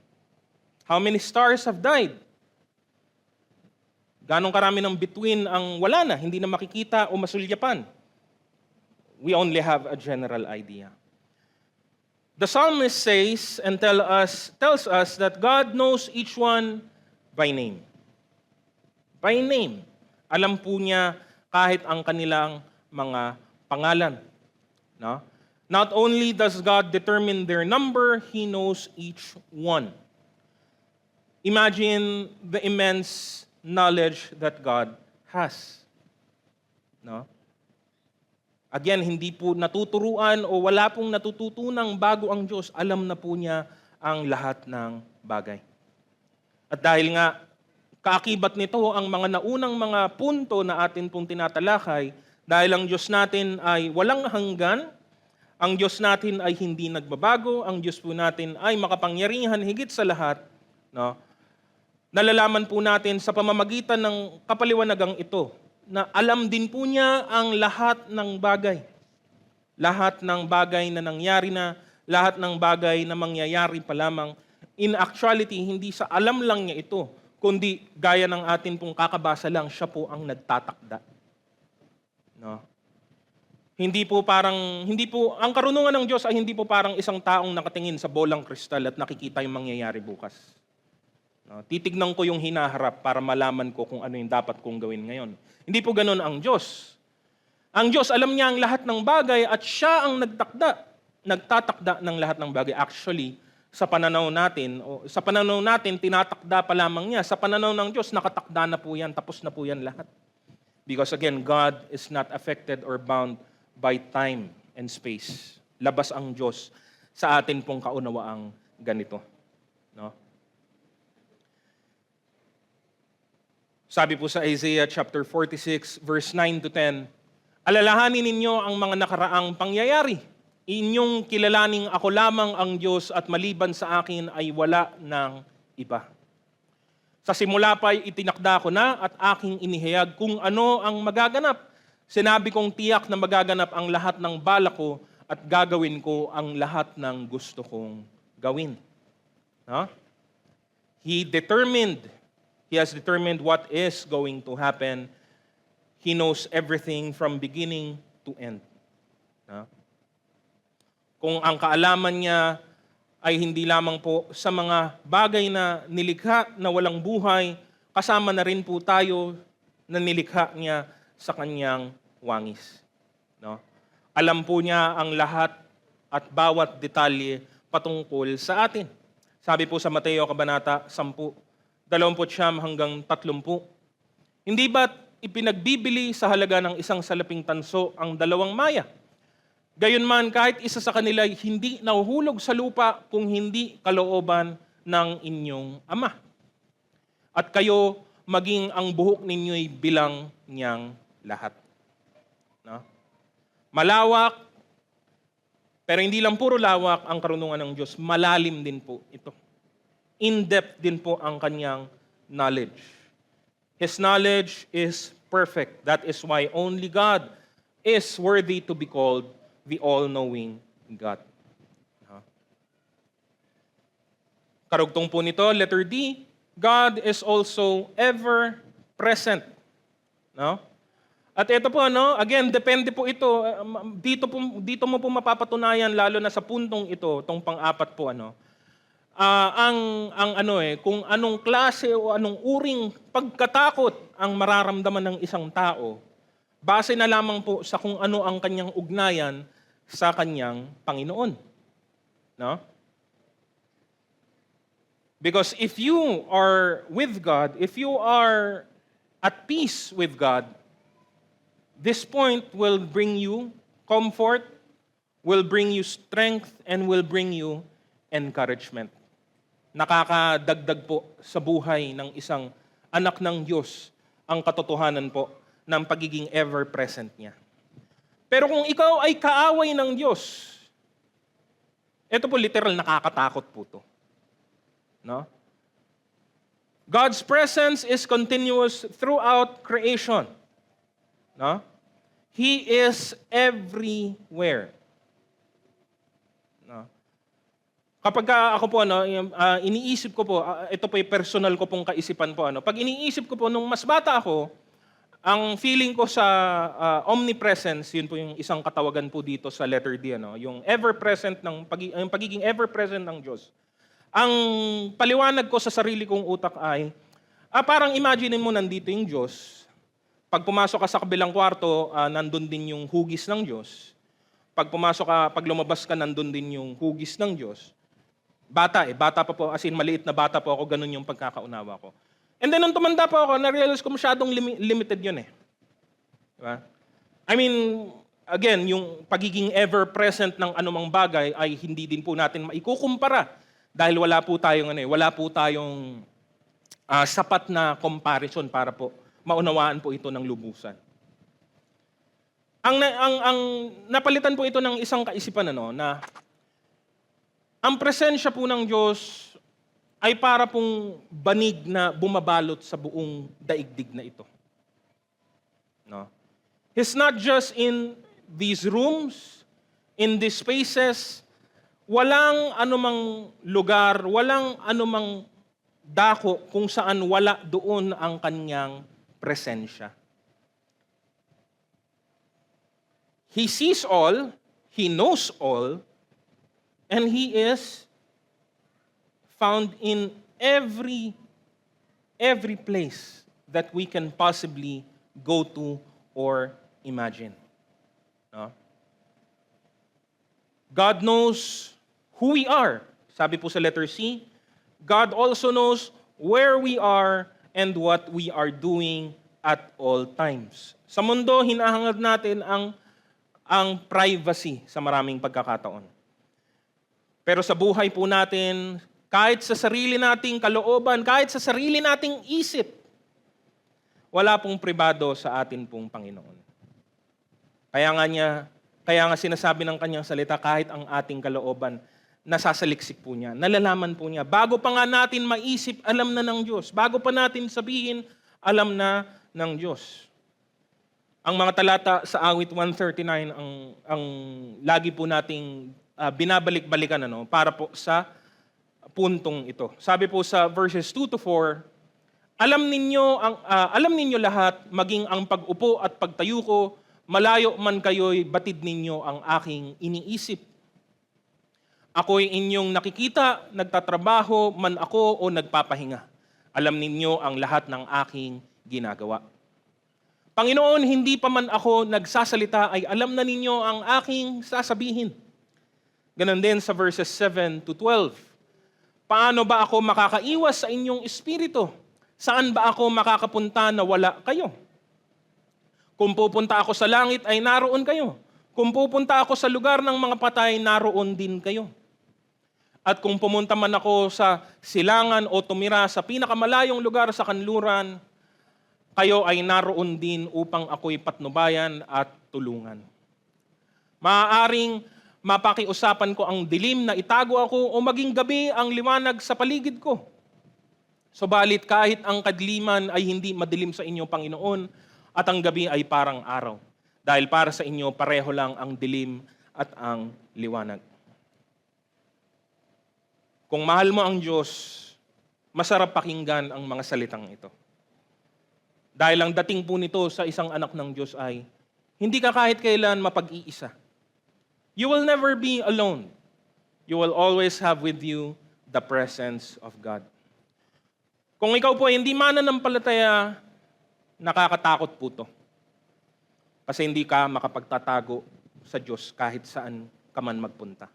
How many stars have died? Ganong karami ng bituin ang wala na, hindi na makikita o masulyapan? We only have a general idea. The psalmist says and tells us that God knows each one by name. By name. Alam po niya kahit ang kanilang mga pangalan. No? Not only does God determine their number, He knows each one. Imagine the immense knowledge that God has. No? Again, hindi po natuturuan o wala pong natututunang bago ang Diyos. Alam na po niya ang lahat ng bagay. At dahil nga, kaakibat nito ang mga naunang mga punto na atin pong tinatalakay, dahil ang Diyos natin ay walang hanggan, ang Diyos natin ay hindi nagbabago, ang Diyos po natin ay makapangyarihan higit sa lahat, no? Nalalaman po natin sa pamamagitan ng kapaliwanagang ito, na alam din po niya ang lahat ng bagay. Lahat ng bagay na nangyari na, lahat ng bagay na mangyayari pa lamang. In actuality, hindi sa alam lang niya ito, kundi gaya ng atin pong kakabasa lang, siya po ang nagtatakda. No? Ang karunungan ng Diyos ay hindi po parang isang taong nakatingin sa bolang kristal at nakikita yung mangyayari bukas. No? Titignan ko yung hinaharap para malaman ko kung ano yung dapat kong gawin ngayon. Hindi po ganun ang Diyos. Ang Diyos, alam niya ang lahat ng bagay at siya ang nagtatakda ng lahat ng bagay. Actually, sa pananaw natin, tinatakda pa lamang niya. Sa pananaw ng Diyos, nakatakda na po yan, tapos na po yan lahat. Because again, God is not affected or bound by time and space. Labas ang Diyos sa atin pong kaunawaang ganito. No? Sabi po sa Isaiah chapter 46, verse 9 to 10, alalahanin ninyo ang mga nakaraang pangyayari. Inyong kilalaning ako lamang ang Diyos at maliban sa akin ay wala ng iba. Sa simula pa'y itinakda ko na at aking inihayag kung ano ang magaganap. Sinabi kong tiyak na magaganap ang lahat ng balak ko at gagawin ko ang lahat ng gusto kong gawin. No? He has determined what is going to happen. He knows everything from beginning to end. No? Kung ang kaalaman niya ay hindi lamang po sa mga bagay na nilikha na walang buhay, kasama na rin po tayo na nilikha niya sa kanyang wangis. No? Alam po niya ang lahat at bawat detalye patungkol sa atin. Sabi po sa Mateo Kabanata 10, 29 hanggang 30. Hindi ba't ipinagbibili sa halaga ng isang salaping tanso ang 2 maya? Gayunman, kahit isa sa kanila hindi nahuhulog sa lupa kung hindi kalooban ng inyong Ama. At kayo, maging ang buhok ninyo'y bilang niyang lahat. No? Malawak, pero hindi lang puro lawak ang karunungan ng Diyos, malalim din po ito. In-depth din po ang kanyang knowledge. His knowledge is perfect. That is why only God is worthy to be called the all-knowing God. Karugtong po nito, letter D, God is also ever present. No? At ito po, again, depende po ito. Dito mo po mapapatunayan, lalo na sa puntong ito, itong pang-apat po, kung anong klase o anong uring pagkatakot ang mararamdaman ng isang tao, base na lamang po sa kung ano ang kanyang ugnayan sa kanyang Panginoon. No? Because if you are with God, if you are at peace with God, this point will bring you comfort, will bring you strength, and will bring you encouragement. Nakakadagdag po sa buhay ng isang anak ng Diyos ang katotohanan po ng pagiging ever-present niya. Pero kung ikaw ay kaaway ng Diyos, ito po literal nakakatakot po to. No? God's presence is continuous throughout creation. No? He is everywhere. No? Kapag ako po iniisip ko po, ito po 'yung personal ko pong kaisipan po pag iniisip ko po nung mas bata ako, ang feeling ko sa omnipresence, yun po 'yung isang katawagan po dito sa letter D, yung ever-present yung pagiging ever-present ng Diyos. Ang paliwanag ko sa sarili kong utak ay, parang imagine mo nandito yung Diyos. Pag pumasok ka sa kabilang kwarto, nandun din yung hugis ng Diyos. Pag lumabas ka, nandun din yung hugis ng Diyos. Bata pa po, as in maliit na bata po ako, ganun yung pagkakaunawa ko. And then nung tumanda po ako, na-realize ko masyadong limited yun eh. Diba? I mean, again, yung pagiging ever-present ng anumang bagay ay hindi din po natin maikukumpara. Dahil wala po tayong sapat na comparison para po maunawaan po ito ng lubusan. Ang napalitan po ito ng isang kaisipan na ang presensya po ng Diyos ay para pong banig na bumabalot sa buong daigdig na ito. No? He's not just in these rooms, in these spaces. Walang anumang lugar, walang anumang dako kung saan wala doon ang kanyang presensya. He sees all, He knows all, and He is found in every place that we can possibly go to or imagine. No? God knows who we are. Sabi po sa letter C, God also knows where we are and what we are doing at all times. Sa mundo, hinahangad natin ang privacy sa maraming pagkakataon. Pero sa buhay po natin, kahit sa sarili nating kalooban, kahit sa sarili nating isip, wala pong pribado sa atin pong Panginoon. Kaya nga sinasabi ng kanyang salita, kahit ang ating kalooban, nasasaliksik po niya, nalalaman po niya. Bago pa nga natin maisip, alam na ng Diyos. Bago pa natin sabihin, alam na ng Diyos. Ang mga talata sa awit 139, ang lagi po nating binabalik-balikan para po sa puntong ito. Sabi po sa verses 2 to 4, alam ninyo lahat, maging ang pag-upo at pagtayo ko, malayo man kayo'y batid ninyo ang aking iniisip. Ako'y inyong nakikita, nagtatrabaho man ako o nagpapahinga. Alam ninyo ang lahat ng aking ginagawa. Panginoon, hindi pa man ako nagsasalita ay alam na ninyo ang aking sasabihin. Ganon din sa verses 7 to 12. Paano ba ako makakaiwas sa inyong espiritu? Saan ba ako makakapunta na wala kayo? Kung pupunta ako sa langit ay naroon kayo. Kung pupunta ako sa lugar ng mga patay, naroon din kayo. At kung pumunta man ako sa silangan o tumira sa pinakamalayong lugar sa kanluran, kayo ay naroon din upang ako'y patnubayan at tulungan. Maaaring mapakiusapan ko ang dilim na itago ako o maging gabi ang liwanag sa paligid ko. Subalit kahit ang kadiliman ay hindi madilim sa inyo, Panginoon, at ang gabi ay parang araw. Dahil para sa inyo, pareho lang ang dilim at ang liwanag. Kung mahal mo ang Diyos, masarap pakinggan ang mga salitang ito. Dahil ang dating po nito sa isang anak ng Diyos ay, hindi ka kahit kailan mapag-iisa. You will never be alone. You will always have with you the presence of God. Kung ikaw po ay hindi mananampalataya, nakakatakot po to. Kasi hindi ka makapagtatago sa Diyos kahit saan ka man magpunta.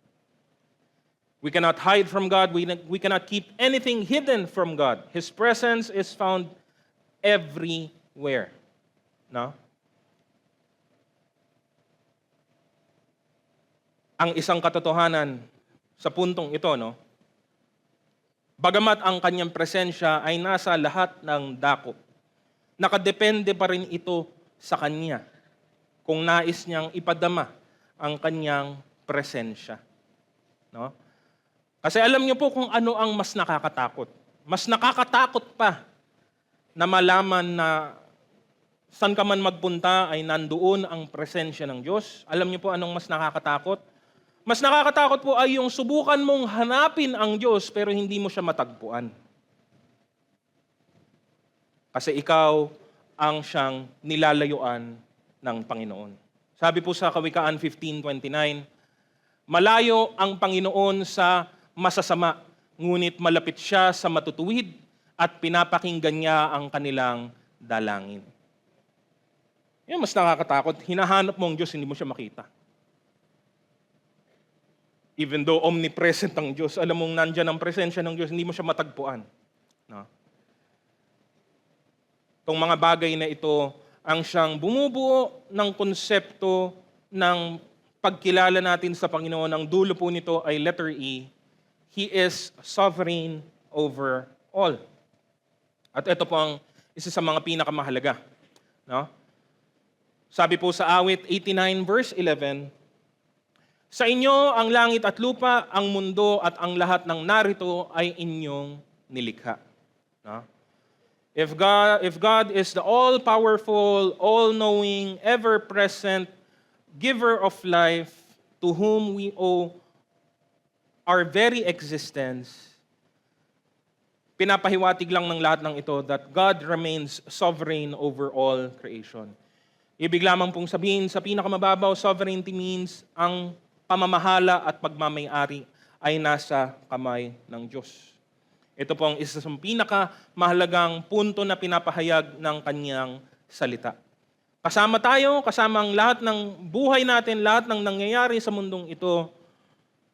We cannot hide from God. We cannot keep anything hidden from God. His presence is found everywhere. No? Ang isang katotohanan sa puntong ito, no? Bagamat ang kanyang presensya ay nasa lahat ng dako, nakadepende pa rin ito sa kanya kung nais niyang ipadama ang kanyang presensya. No? Kasi alam niyo po kung ano ang mas nakakatakot. Mas nakakatakot pa na malaman na saan ka man magpunta ay nandoon ang presensya ng Diyos. Alam niyo po anong mas nakakatakot? Mas nakakatakot po ay yung subukan mong hanapin ang Diyos pero hindi mo siya matagpuan. Kasi ikaw ang siyang nilalayuan ng Panginoon. Sabi po sa Kawikaan 15:29, malayo ang Panginoon sa masasama, ngunit malapit siya sa matutuwid at pinapakinggan niya ang kanilang dalangin. Yan mas nakakatakot. Hinahanap mo ang Diyos, hindi mo siya makita. Even though omnipresent ang Diyos, alam mong nandyan ang presensya ng Diyos, hindi mo siya matagpuan. No? Itong mga bagay na ito, ang siyang bumubuo ng konsepto ng pagkilala natin sa Panginoon. Ang dulo po nito ay letter E. He is sovereign over all. At ito po ang isa sa mga pinakamahalaga. No? Sabi po sa awit 89 verse 11, sa inyo ang langit at lupa, ang mundo at ang lahat ng narito ay inyong nilikha. No? If God is the all-powerful, all-knowing, ever-present, giver of life, to whom we owe our very existence, pinapahiwatig lang ng lahat ng ito that God remains sovereign over all creation. Ibig lamang pong sabihin, sa pinakamababaw, sovereignty means ang pamamahala at pagmamayari ay nasa kamay ng Diyos. Ito po ang isa sa pinakamahalagang punto na pinapahayag ng kanyang salita. Kasama tayo, kasama ang lahat ng buhay natin, lahat ng nangyayari sa mundong ito,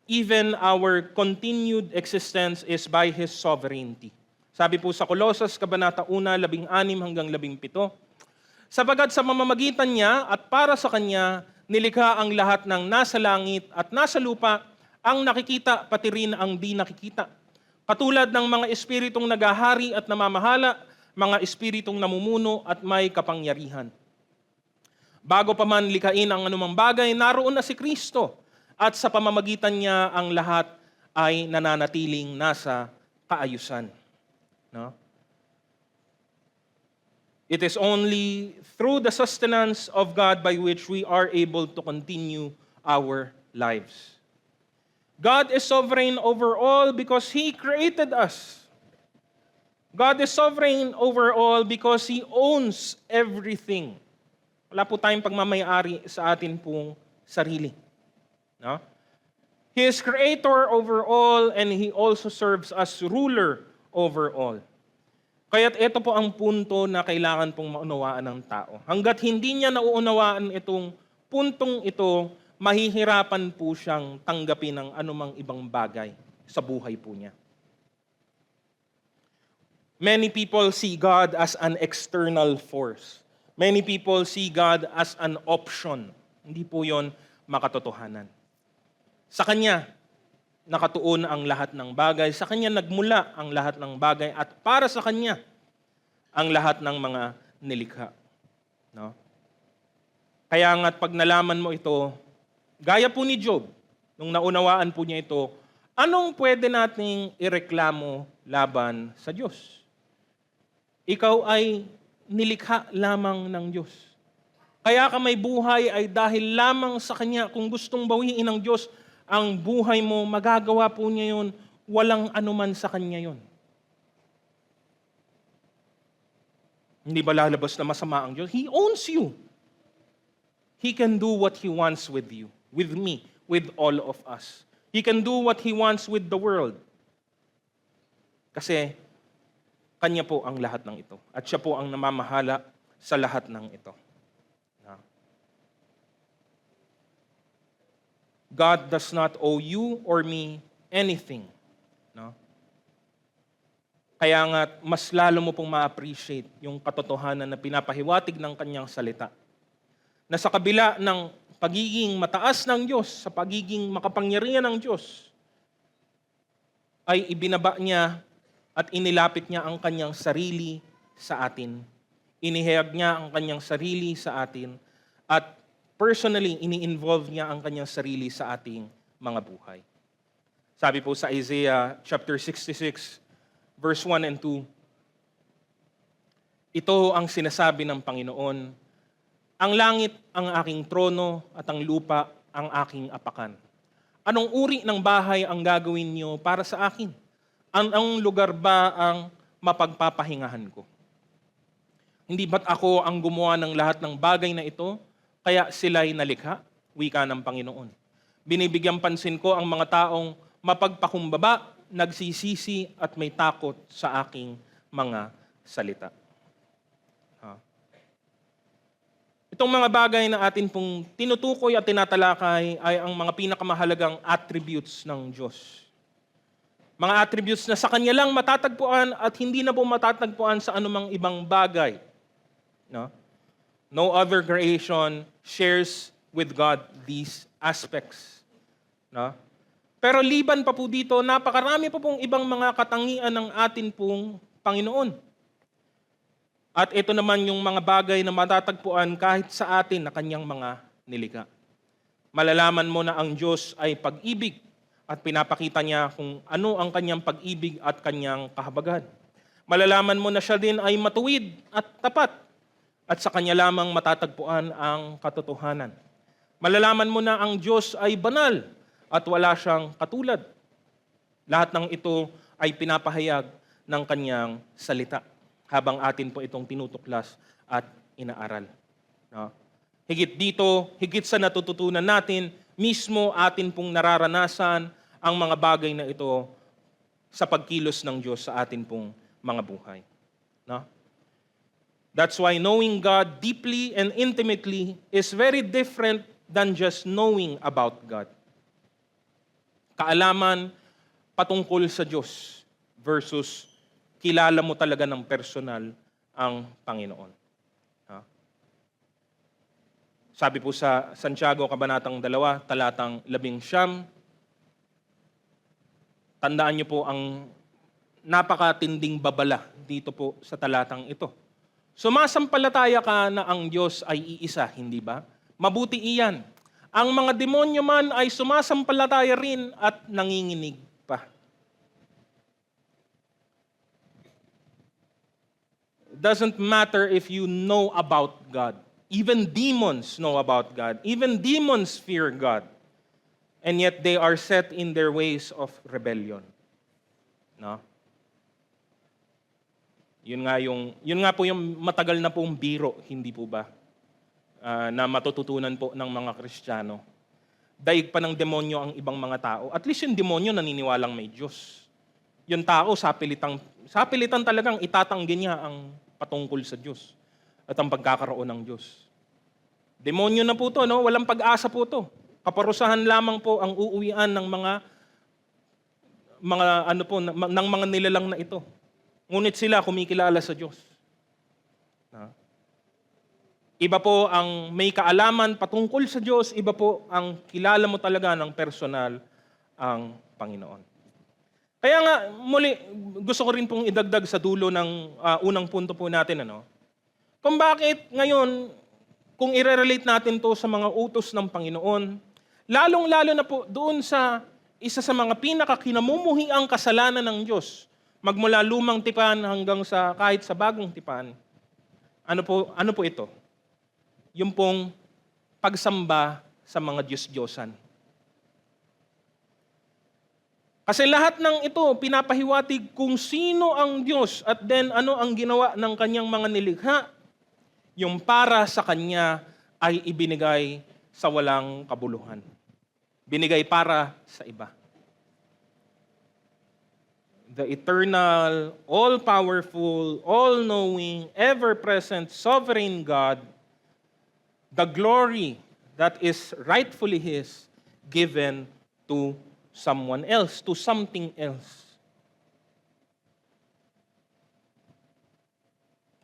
even our continued existence is by His sovereignty. Sabi po sa Colossus, Kabanata 1, 16 hanggang 17, sapagkat sa mamamagitan niya at para sa Kanya, nilikha ang lahat ng nasa langit at nasa lupa, ang nakikita pati rin ang di nakikita. Katulad ng mga espiritong nagahari at namamahala, mga espiritong namumuno at may kapangyarihan. Bago pa man likhain ang anumang bagay, naroon na si Kristo. At sa pamamagitan niya, ang lahat ay nananatiling nasa kaayusan. No? It is only through the sustenance of God by which we are able to continue our lives. God is sovereign over all because He created us. God is sovereign over all because He owns everything. Wala po tayong pagmamayari sa atin pong sarili. No? He is creator over all and He also serves as ruler over all. Kaya't ito po ang punto na kailangan pong maunawaan ng tao. Hanggat hindi niya nauunawaan itong puntong ito, mahihirapan po siyang tanggapin ng anumang ibang bagay sa buhay po niya. Many people see God as an external force. Many people see God as an option. Hindi po yon makatotohanan. Sa Kanya, nakatuon ang lahat ng bagay. Sa Kanya nagmula ang lahat ng bagay at para sa Kanya, ang lahat ng mga nilikha. No? Kaya nga't pag nalaman mo ito, gaya po ni Job, nung naunawaan po niya ito, anong pwede nating ireklamo laban sa Diyos? Ikaw ay nilikha lamang ng Diyos. Kaya ka may buhay ay dahil lamang sa Kanya. Kung gustong bawiin ng Diyos ang buhay mo, magagawa po niya yun. Walang anuman sa Kanya yun. Hindi ba lalabas na masama ang Diyos? He owns you. He can do what He wants with you, with me, with all of us. He can do what He wants with the world. Kasi Kanya po ang lahat ng ito. At Siya po ang namamahala sa lahat ng ito. God does not owe you or me anything. No? Kaya nga, mas lalo mo pong ma-appreciate yung katotohanan na pinapahiwatig ng Kanyang salita. Na sa kabila ng pagiging mataas ng Diyos, sa pagiging makapangyarihan ng Diyos, ay ibinaba niya at inilapit niya ang Kanyang sarili sa atin. Inihayag niya ang Kanyang sarili sa atin at personally, ini-involve niya ang Kanyang sarili sa ating mga buhay. Sabi po sa Isaiah chapter 66, verse 1 and 2, ito ang sinasabi ng Panginoon, ang langit ang aking trono at ang lupa ang aking apakan. Anong uri ng bahay ang gagawin niyo para sa akin? Anong lugar ba ang mapagpapahingahan ko? Hindi ba't ako ang gumawa ng lahat ng bagay na ito? Kaya sila'y nalikha, wika ng Panginoon. Binibigyan pansin ko ang mga taong mapagpakumbaba, nagsisisi at may takot sa aking mga salita. Itong mga bagay na atin pong tinutukoy at tinatalakay ay ang mga pinakamahalagang attributes ng Diyos. Mga attributes na sa Kanya lang matatagpuan at hindi na po matatagpuan sa anumang ibang bagay. No other creation shares with God these aspects. No? Pero liban pa po dito, napakarami pa pong ibang mga katangian ng atin pong Panginoon. At ito naman yung mga bagay na matatagpuan kahit sa atin na Kanyang mga nilikha. Malalaman mo na ang Diyos ay pag-ibig at pinapakita niya kung ano ang Kanyang pag-ibig at Kanyang kahabagahan. Malalaman mo na Siya din ay matuwid at tapat. At sa Kanya lamang matatagpuan ang katotohanan. Malalaman mo na ang Diyos ay banal at wala siyang katulad. Lahat ng ito ay pinapahayag ng Kanyang salita habang atin po itong tinutuklas at inaaral. No? Higit dito, higit sa natututunan natin, mismo atin pong nararanasan ang mga bagay na ito sa pagkilos ng Diyos sa atin pong mga buhay. No? That's why knowing God deeply and intimately is very different than just knowing about God. Kaalaman patungkol sa Diyos versus kilala mo talaga ng personal ang Panginoon. Sabi po sa Santiago, Kabanatang 2, talatang 11, tandaan niyo po ang napakatinding babala dito po sa talatang ito. Sumasampalataya ka na ang Diyos ay iisa, hindi ba? Mabuti iyan. Ang mga demonyo man ay sumasampalataya rin at nanginginig pa. Doesn't matter if you know about God. Even demons know about God. Even demons fear God. And yet they are set in their ways of rebellion. No? Yun nga po yung matagal na pong biro, hindi po ba? Na matututunan po ng mga Kristiyano. Daig pa ng demonyo ang ibang mga tao. At least yung demonyo naniniwalang may Diyos. Yung tao, sapilitan talagang itatanggi niya ang patungkol sa Diyos at ang pagkakaroon ng Diyos. Demonyo na po to, no? Walang pag-asa po to. Kaparusahan lamang po ang uuwian ng mga ng mga nilalang na ito. Ngunit sila kumikilala sa Diyos. Iba po ang may kaalaman patungkol sa Diyos, iba po ang kilala mo talaga ng personal ang Panginoon. Kaya nga, muli, gusto ko rin pong idagdag sa dulo ng unang punto po natin, kung bakit ngayon, kung i-relate natin to sa mga utos ng Panginoon, lalong-lalo na po doon sa isa sa mga pinakakinamumuhiang kasalanan ng Diyos, magmula lumang tipan hanggang sa kahit sa bagong tipan. Ano po ito? yung pong pagsamba sa mga Diyos-Diyosan. Kasi lahat ng ito, pinapahiwatig kung sino ang Diyos at then ano ang ginawa ng kanyang mga nilikha, yung para sa kanya ay ibinigay sa walang kabuluhan. Binigay para sa iba. The eternal, all-powerful, all-knowing, ever-present, sovereign God, the glory that is rightfully His, given to someone else, to something else.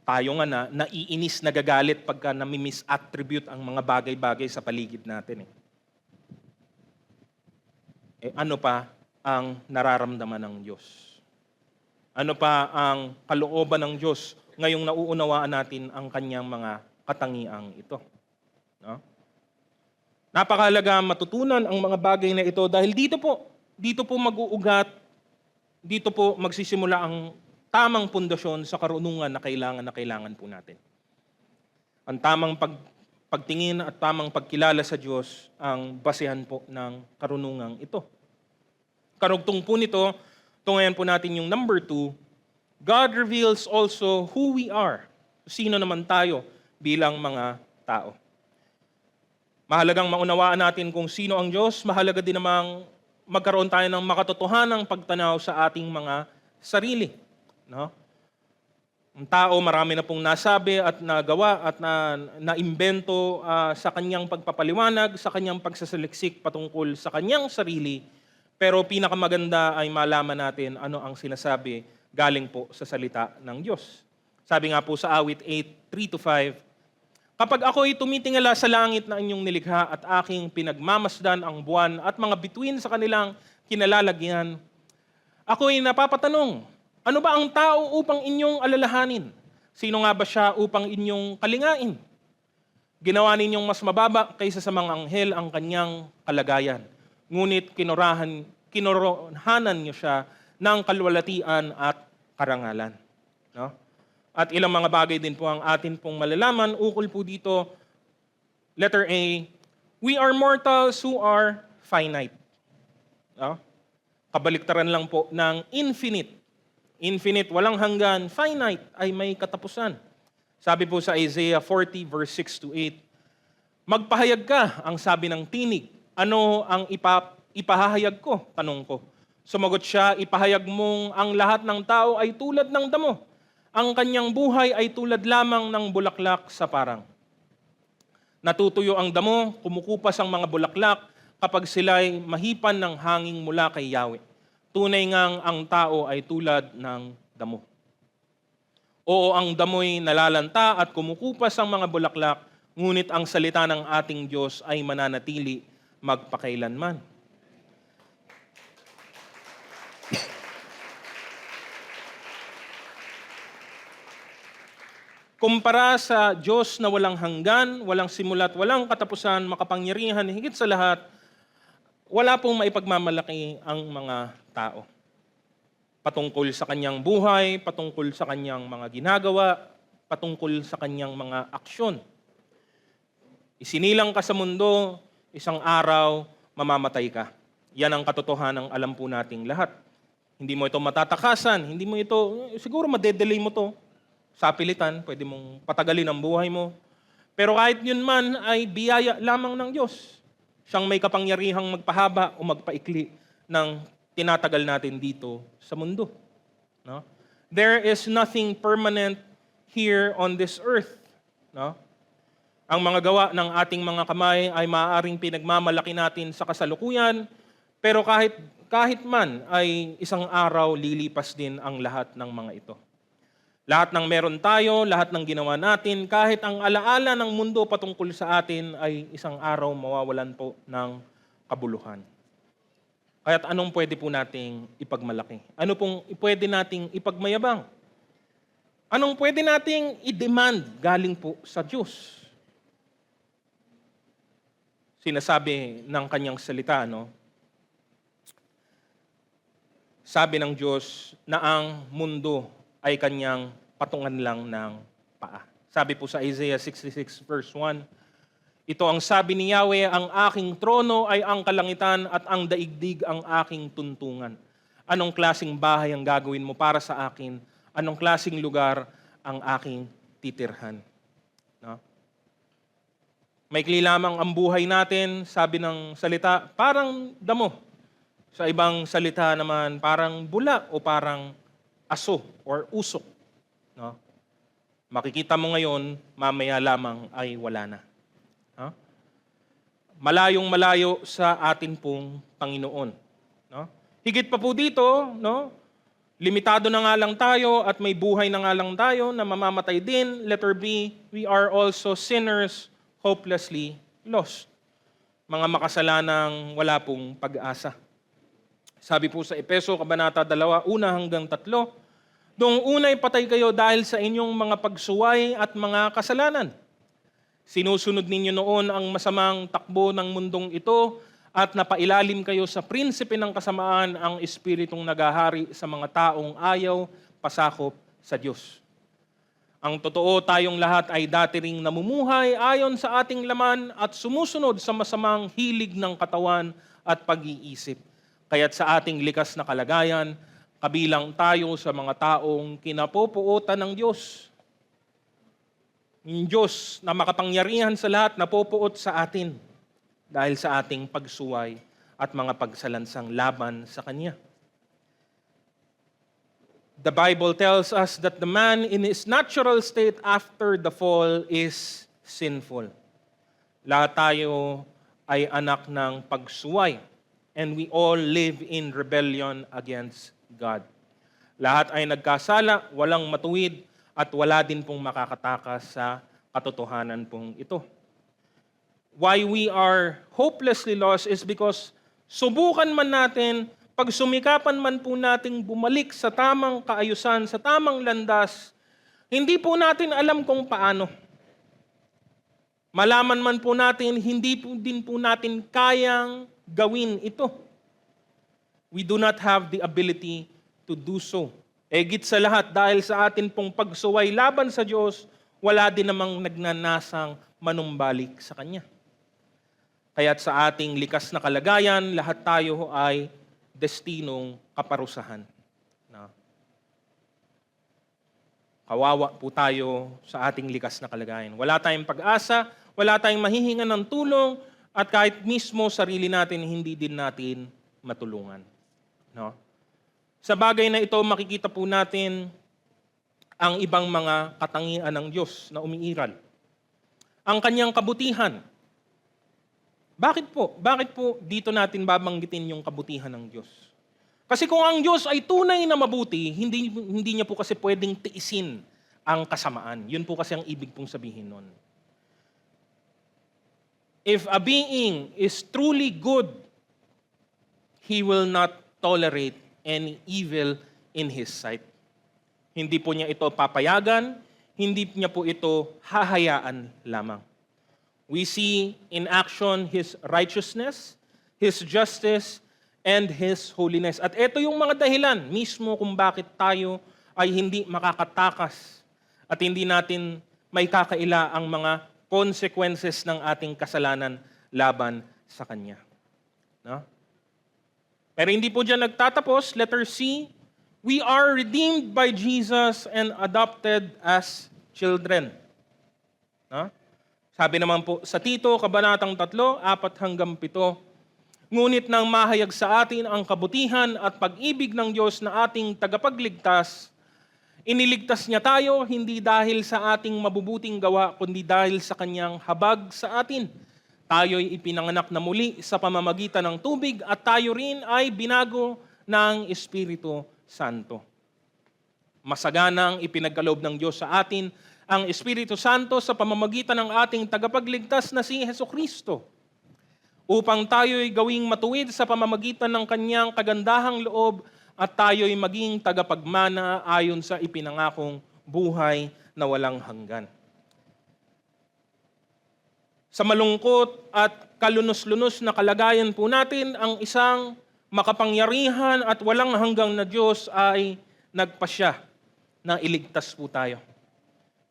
Tayo nga naiinis, nagagalit pagka nami-misattribute ang mga bagay-bagay sa paligid natin. Ano pa ang nararamdaman ng Diyos? Ano pa ang kalooban ng Diyos ngayong nauunawaan natin ang kanyang mga katangiang ito? No? Napakahalaga matutunan ang mga bagay na ito dahil dito po mag-uugat, dito po magsisimula ang tamang pundasyon sa karunungan na kailangan po natin. Ang tamang pagtingin at tamang pagkilala sa Diyos ang basehan po ng karunungang ito. Karugtong po nito, tungayan po natin yung number 2, God reveals also who we are. Sino naman tayo bilang mga tao. Mahalagang maunawaan natin kung sino ang Diyos, mahalaga din namang magkaroon tayo ng makatotohanang pagtanaw sa ating mga sarili. No? Ang tao, marami na pong nasabi at nagawa at naimbento sa kanyang pagpapaliwanag, sa kanyang pagsasaliksik patungkol sa kanyang sarili. Pero pinakamaganda ay malaman natin ano ang sinasabi galing po sa salita ng Diyos. Sabi nga po sa awit 8:3-5, kapag ako'y tumitingala sa langit na inyong nilikha at aking pinagmamasdan ang buwan at mga bituin sa kanilang kinalalagyan, ako'y napapatanong, ano ba ang tao upang inyong alalahanin? Sino nga ba siya upang inyong kalingain? Ginawa ninyong mas mababa kaysa sa mga anghel ang kanyang kalagayan. Ngunit kinorohanan niyo siya ng kalwalatian at karangalan. No? At ilang mga bagay din po ang atin pong malalaman. Ukol po dito, letter A, we are mortals who are finite. No? Kabaliktaran lang po ng infinite. Infinite, walang hanggan. Finite ay may katapusan. Sabi po sa Isaiah 40 verse 6-8, magpahayag ka, ang sabi ng tinig. Ano ang ipahahayag ko? Tanong ko. Sumagot siya, ipahayag mong ang lahat ng tao ay tulad ng damo. Ang kanyang buhay ay tulad lamang ng bulaklak sa parang. Natutuyo ang damo, kumukupas ang mga bulaklak kapag sila'y mahipan ng hangin mula kay Yahweh. Tunay ngang ang tao ay tulad ng damo. Oo, ang damo'y nalalanta at kumukupas ang mga bulaklak, ngunit ang salita ng ating Diyos ay mananatili magpakailanman. Kumpara sa Diyos na walang hanggan, walang simula at walang katapusan, makapangyarihan, higit sa lahat, wala pong maipagmamalaki ang mga tao. Patungkol sa kanyang buhay, patungkol sa kanyang mga ginagawa, patungkol sa kanyang mga aksyon. Isinilang ka sa mundo, isang araw, mamamatay ka. Yan ang katotohanan ng alam po nating lahat. Hindi mo ito matatakasan, hindi mo ito, siguro madedelay mo to. Sa pilitan, pwede mong patagalin ang buhay mo. Pero kahit yun man ay biyaya lamang ng Diyos. Siyang may kapangyarihang magpahaba o magpaikli ng tinatagal natin dito sa mundo. No? There is nothing permanent here on this earth. No? Ang mga gawa ng ating mga kamay ay maaaring pinagmamalaki natin sa kasalukuyan, pero kahit man ay isang araw lilipas din ang lahat ng mga ito. Lahat ng meron tayo, lahat ng ginawa natin, kahit ang alaala ng mundo patungkol sa atin ay isang araw mawawalan po ng kabuluhan. Kaya't anong pwede po nating ipagmalaki? Ano pong pwede nating ipagmayabang? Anong pwede nating i-demand galing po sa Diyos? Sinasabi ng kanyang salita, no? Sabi ng Diyos na ang mundo ay kanyang patungan lang ng paa. Sabi po sa Isaiah 66 verse 1, ito ang sabi ni Yahweh, ang aking trono ay ang kalangitan at ang daigdig ang aking tuntungan. Anong klaseng bahay ang gagawin mo para sa akin? Anong klaseng lugar ang aking titirhan? No? Maikli lamang ang buhay natin, sabi ng salita, parang damo. Sa ibang salita naman, parang bula o parang aso or usok. No? Makikita mo ngayon, mamaya lamang ay wala na. No? Malayong malayo sa atin pong Panginoon. No? Higit pa po dito, no? Limitado na nga lang tayo at may buhay na nga lang tayo na mamamatay din. Letter B, we are also sinners hopelessly lost. Mga makasalanang wala pong pag-asa. Sabi po sa Efeso, Kabanata 2, 1-3, doong unay patay kayo dahil sa inyong mga pagsuway at mga kasalanan. Sinusunod ninyo noon ang masamang takbo ng mundong ito at napailalim kayo sa prinsipe ng kasamaan, ang espiritong nagahari sa mga taong ayaw pasakop sa Diyos. Ang totoo, tayong lahat ay dati ring namumuhay ayon sa ating laman at sumusunod sa masamang hilig ng katawan at pag-iisip. Kaya't sa ating likas na kalagayan, kabilang tayo sa mga taong kinapopuotan ng Diyos. Yung Diyos na makapangyarihan sa lahat, napopuot sa atin dahil sa ating pagsuway at mga pagsalansang laban sa Kanya. The Bible tells us that the man in his natural state after the fall is sinful. Lahat tayo ay anak ng pagsuway, and we all live in rebellion against God. Lahat ay nagkasala, walang matuwid, at wala din pong makakatakas sa katotohanan pong ito. Why we are hopelessly lost is because subukan man natin, pag sumikapan man po nating bumalik sa tamang kaayusan, sa tamang landas, hindi po natin alam kung paano. Malaman man po natin, hindi po din po natin kayang gawin ito. We do not have the ability to do so. Egit sa lahat, dahil sa atin pong pagsuway laban sa Diyos, wala din namang nagnanasang manumbalik sa Kanya. Kaya't sa ating likas na kalagayan, lahat tayo ay destinong kaparusahan. Na kawawa po tayo sa ating likas na kalagayan. Wala tayong pag-asa, wala tayong mahihingan ng tulong, at kahit mismo sarili natin, hindi din natin matulungan. No? Sa bagay na ito, makikita po natin ang ibang mga katangian ng Diyos na umiiral. Ang Kanyang kabutihan. Bakit po? Bakit po dito natin babanggitin yung kabutihan ng Diyos? Kasi kung ang Diyos ay tunay na mabuti, hindi niya po kasi pwedeng tiisin ang kasamaan. Yun po kasi ang ibig pong sabihin nun. If a being is truly good, he will not tolerate any evil in his sight. Hindi po niya ito papayagan, hindi niya po ito hahayaan lamang. We see in action His righteousness, His justice, and His holiness. At ito yung mga dahilan mismo kung bakit tayo ay hindi makakatakas at hindi natin may kakaila ang mga consequences ng ating kasalanan laban sa Kanya. No? Pero hindi po dyan nagtatapos. Letter C, we are redeemed by Jesus and adopted as children. No? Sabi naman po sa Tito, Kabanatang 3, 4-7, ngunit nang mahayag sa atin ang kabutihan at pag-ibig ng Diyos na ating tagapagligtas, iniligtas niya tayo hindi dahil sa ating mabubuting gawa, kundi dahil sa Kanyang habag sa atin. Tayo'y ipinanganak na muli sa pamamagitan ng tubig at tayo rin ay binago ng Espiritu Santo. Masaganang ipinagkaloob ng Diyos sa atin ang Espiritu Santo sa pamamagitan ng ating tagapagligtas na si Hesukristo, upang tayo'y gawing matuwid sa pamamagitan ng Kanyang kagandahang loob at tayo'y maging tagapagmana ayon sa ipinangakong buhay na walang hanggan. Sa malungkot at kalunos-lunos na kalagayan po natin, ang isang makapangyarihan at walang hanggang na Diyos ay nagpasya na iligtas po tayo.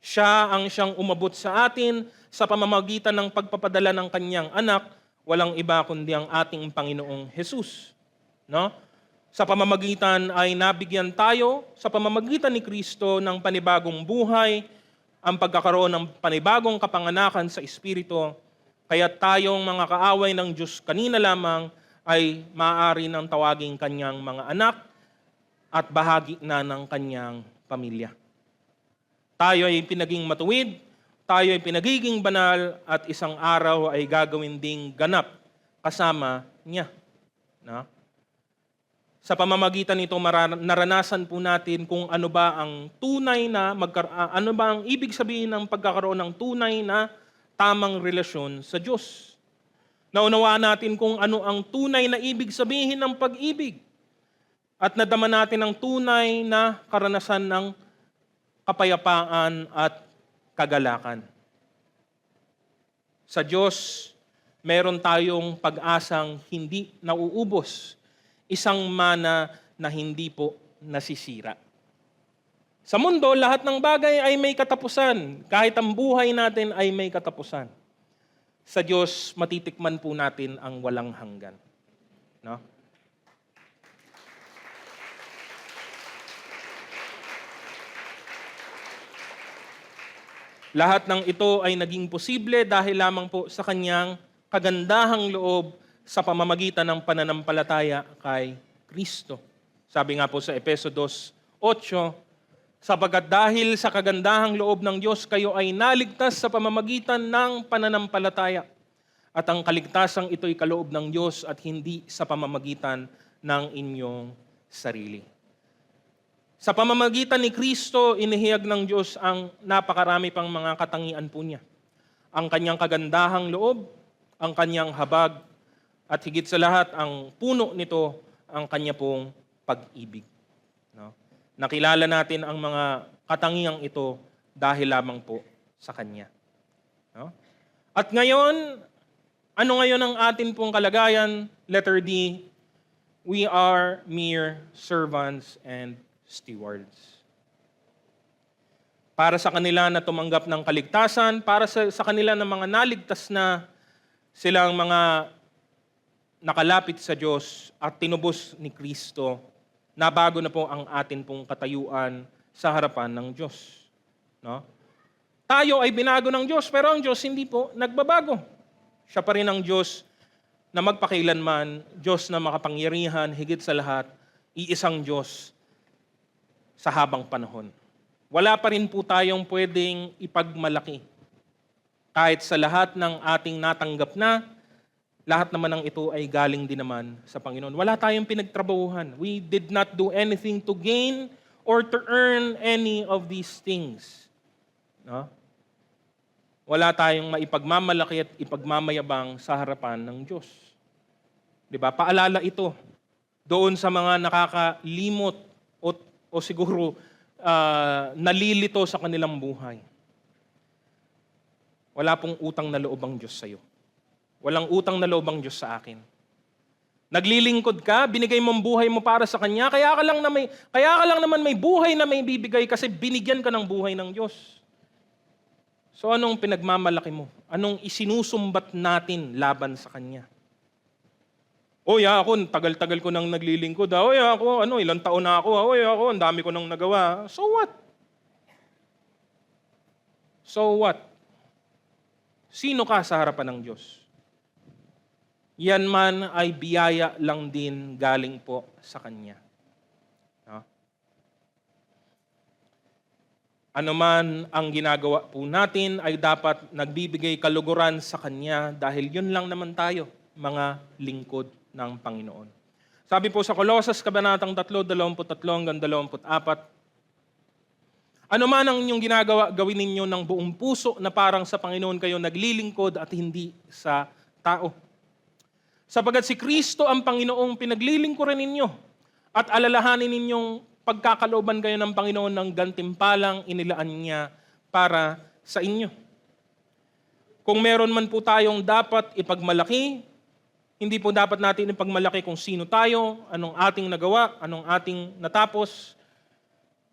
Siya ang siyang umabot sa atin sa pamamagitan ng pagpapadala ng kanyang anak, walang iba kundi ang ating Panginoong Jesus. No? Sa pamamagitan ay nabigyan tayo, sa pamamagitan ni Kristo ng panibagong buhay, ang pagkakaroon ng panibagong kapanganakan sa Espiritu, kaya tayong mga kaaway ng Diyos kanina lamang ay maaari ng tawaging kanyang mga anak at bahagi na ng kanyang pamilya. Tayo ay pinaging matuwid, tayo ay pinagiging banal, at isang araw ay gagawin ding ganap kasama niya. No? Sa pamamagitan nito, naranasan po natin kung ano ba ang tunay na, ano ba ang ibig sabihin ng pagkakaroon ng tunay na tamang relasyon sa Diyos. Naunawaan natin kung ano ang tunay na ibig sabihin ng pag-ibig. At nadama natin ang tunay na karanasan ng kapayapaan at kagalakan. Sa Diyos, meron tayong pag-asang hindi nauubos, isang mana na hindi po nasisira. Sa mundo, lahat ng bagay ay may katapusan, kahit ang buhay natin ay may katapusan. Sa Diyos, matitikman po natin ang walang hanggan. No? Lahat ng ito ay naging posible dahil lamang po sa kanyang kagandahang loob sa pamamagitan ng pananampalataya kay Kristo. Sabi nga po sa Efeso 2:8, sapagkat dahil sa kagandahang loob ng Diyos, kayo ay naligtas sa pamamagitan ng pananampalataya. At ang kaligtasang ito'y kaloob ng Diyos at hindi sa pamamagitan ng inyong sarili. Sa pamamagitan ni Kristo, inihayag ng Diyos ang napakarami pang mga katangian po niya. Ang kanyang kagandahang loob, ang kanyang habag, at higit sa lahat, ang puno nito, ang kanya pong pag-ibig. No? Nakilala natin ang mga katangiang ito dahil lamang po sa kanya. No? At ngayon, ano ngayon ang atin pong kalagayan? Letter D, we are mere servants and stewards. Para sa kanila na tumanggap ng kaligtasan, para sa kanila na mga naligtas na, silang mga nakalapit sa Diyos at tinubos ni Kristo, nabago na po ang atin pong katayuan sa harapan ng Diyos. No? Tayo ay binago ng Diyos, pero ang Diyos hindi po nagbabago. Siya pa rin ang Diyos na magpakailanman, Diyos na makapangyarihan, higit sa lahat, iisang Diyos sa habang panahon. Wala pa rin po tayong pwedeng ipagmalaki. Kahit sa lahat ng ating natanggap na, lahat naman ng ito ay galing din naman sa Panginoon. Wala tayong pinagtrabahuhan. We did not do anything to gain or to earn any of these things. No? Wala tayong maipagmamalaki at ipagmamayabang sa harapan ng Diyos. Diba? Paalala ito doon sa mga nakakalimot o siguro nalilito sa kanilang buhay. Wala pong utang na loob ang Diyos sa iyo. Walang utang na loob ang Diyos sa akin. Naglilingkod ka, binigay mong buhay mo para sa Kanya, kaya ka lang naman may buhay na may bibigay kasi binigyan ka ng buhay ng Diyos. So anong pinagmamalaki mo? Anong isinusumbat natin laban sa Kanya? Ako, tagal-tagal ko nang naglilingkod. Ako, ilang taon na ako. Ako, ang dami ko nang nagawa. So what? So what? Sino ka sa harapan ng Diyos? Yan man ay biyaya lang din galing po sa Kanya. No? Ano man ang ginagawa po natin ay dapat nagbibigay kaluguran sa Kanya dahil yun lang naman tayo, mga lingkod ng Panginoon. Sabi po sa Colossus, Kabanatang 3, 23-24, ano man ang inyong ginagawa, gawin ninyo ng buong puso na parang sa Panginoon kayo naglilingkod at hindi sa tao. Sapagat si Kristo ang Panginoong pinaglilingkuran ninyo at alalahanin ninyong pagkakalooban kayo ng Panginoon ng gantimpalang inilaan niya para sa inyo. Kung meron man po tayong dapat ipagmalaki, hindi po dapat natin ipagmalaki kung sino tayo, anong ating nagawa, anong ating natapos.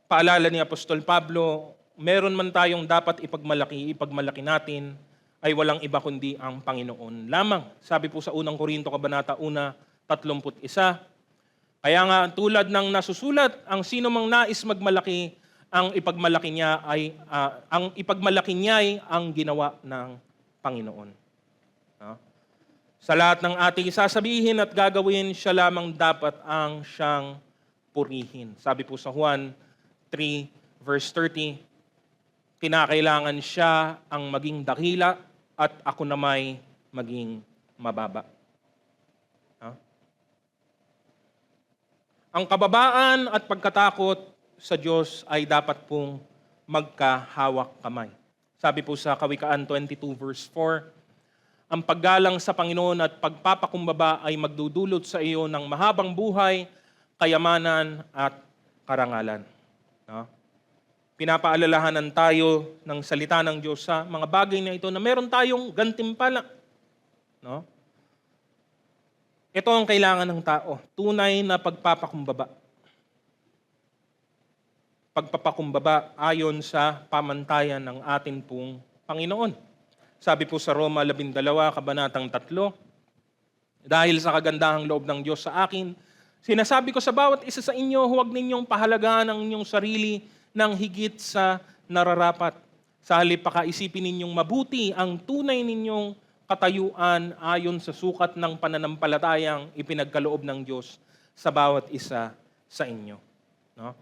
Paalala ni Apostol Pablo, meron man tayong dapat ipagmalaki natin ay walang iba kundi ang Panginoon lamang. Sabi po sa unang Korinto Kabanata 1:31, kaya nga tulad ng nasusulat, ang sino mang nais magmalaki, ang ipagmalaki niya ay ang ginawa ng Panginoon. No? Sa lahat ng ating sasabihin at gagawin, siya lamang dapat ang siyang purihin. Sabi po sa Juan 3:30, kinakailangan siya ang maging dakila at ako na may maging mababa. Ang kababaan at pagkatakot sa Diyos ay dapat pong magkahawak kamay. Sabi po sa Kawikaan 22:4, ang paggalang sa Panginoon at pagpapakumbaba ay magdudulot sa iyo ng mahabang buhay, kayamanan at karangalan. No? Pinapaalalahanan tayo ng salita ng Diyos sa mga bagay na ito na meron tayong gantimpala. No? Ito ang kailangan ng tao, tunay na pagpapakumbaba. Pagpapakumbaba ayon sa pamantayan ng atin pong Panginoon. Sabi po sa Roma 12, Kabanatang 3, dahil sa kagandahang loob ng Diyos sa akin, sinasabi ko sa bawat isa sa inyo, huwag ninyong pahalagaan ang inyong sarili ng higit sa nararapat. Sa halip pakaisipin ninyong mabuti ang tunay ninyong katayuan ayon sa sukat ng pananampalatayang ipinagkaloob ng Diyos sa bawat isa sa inyo. No?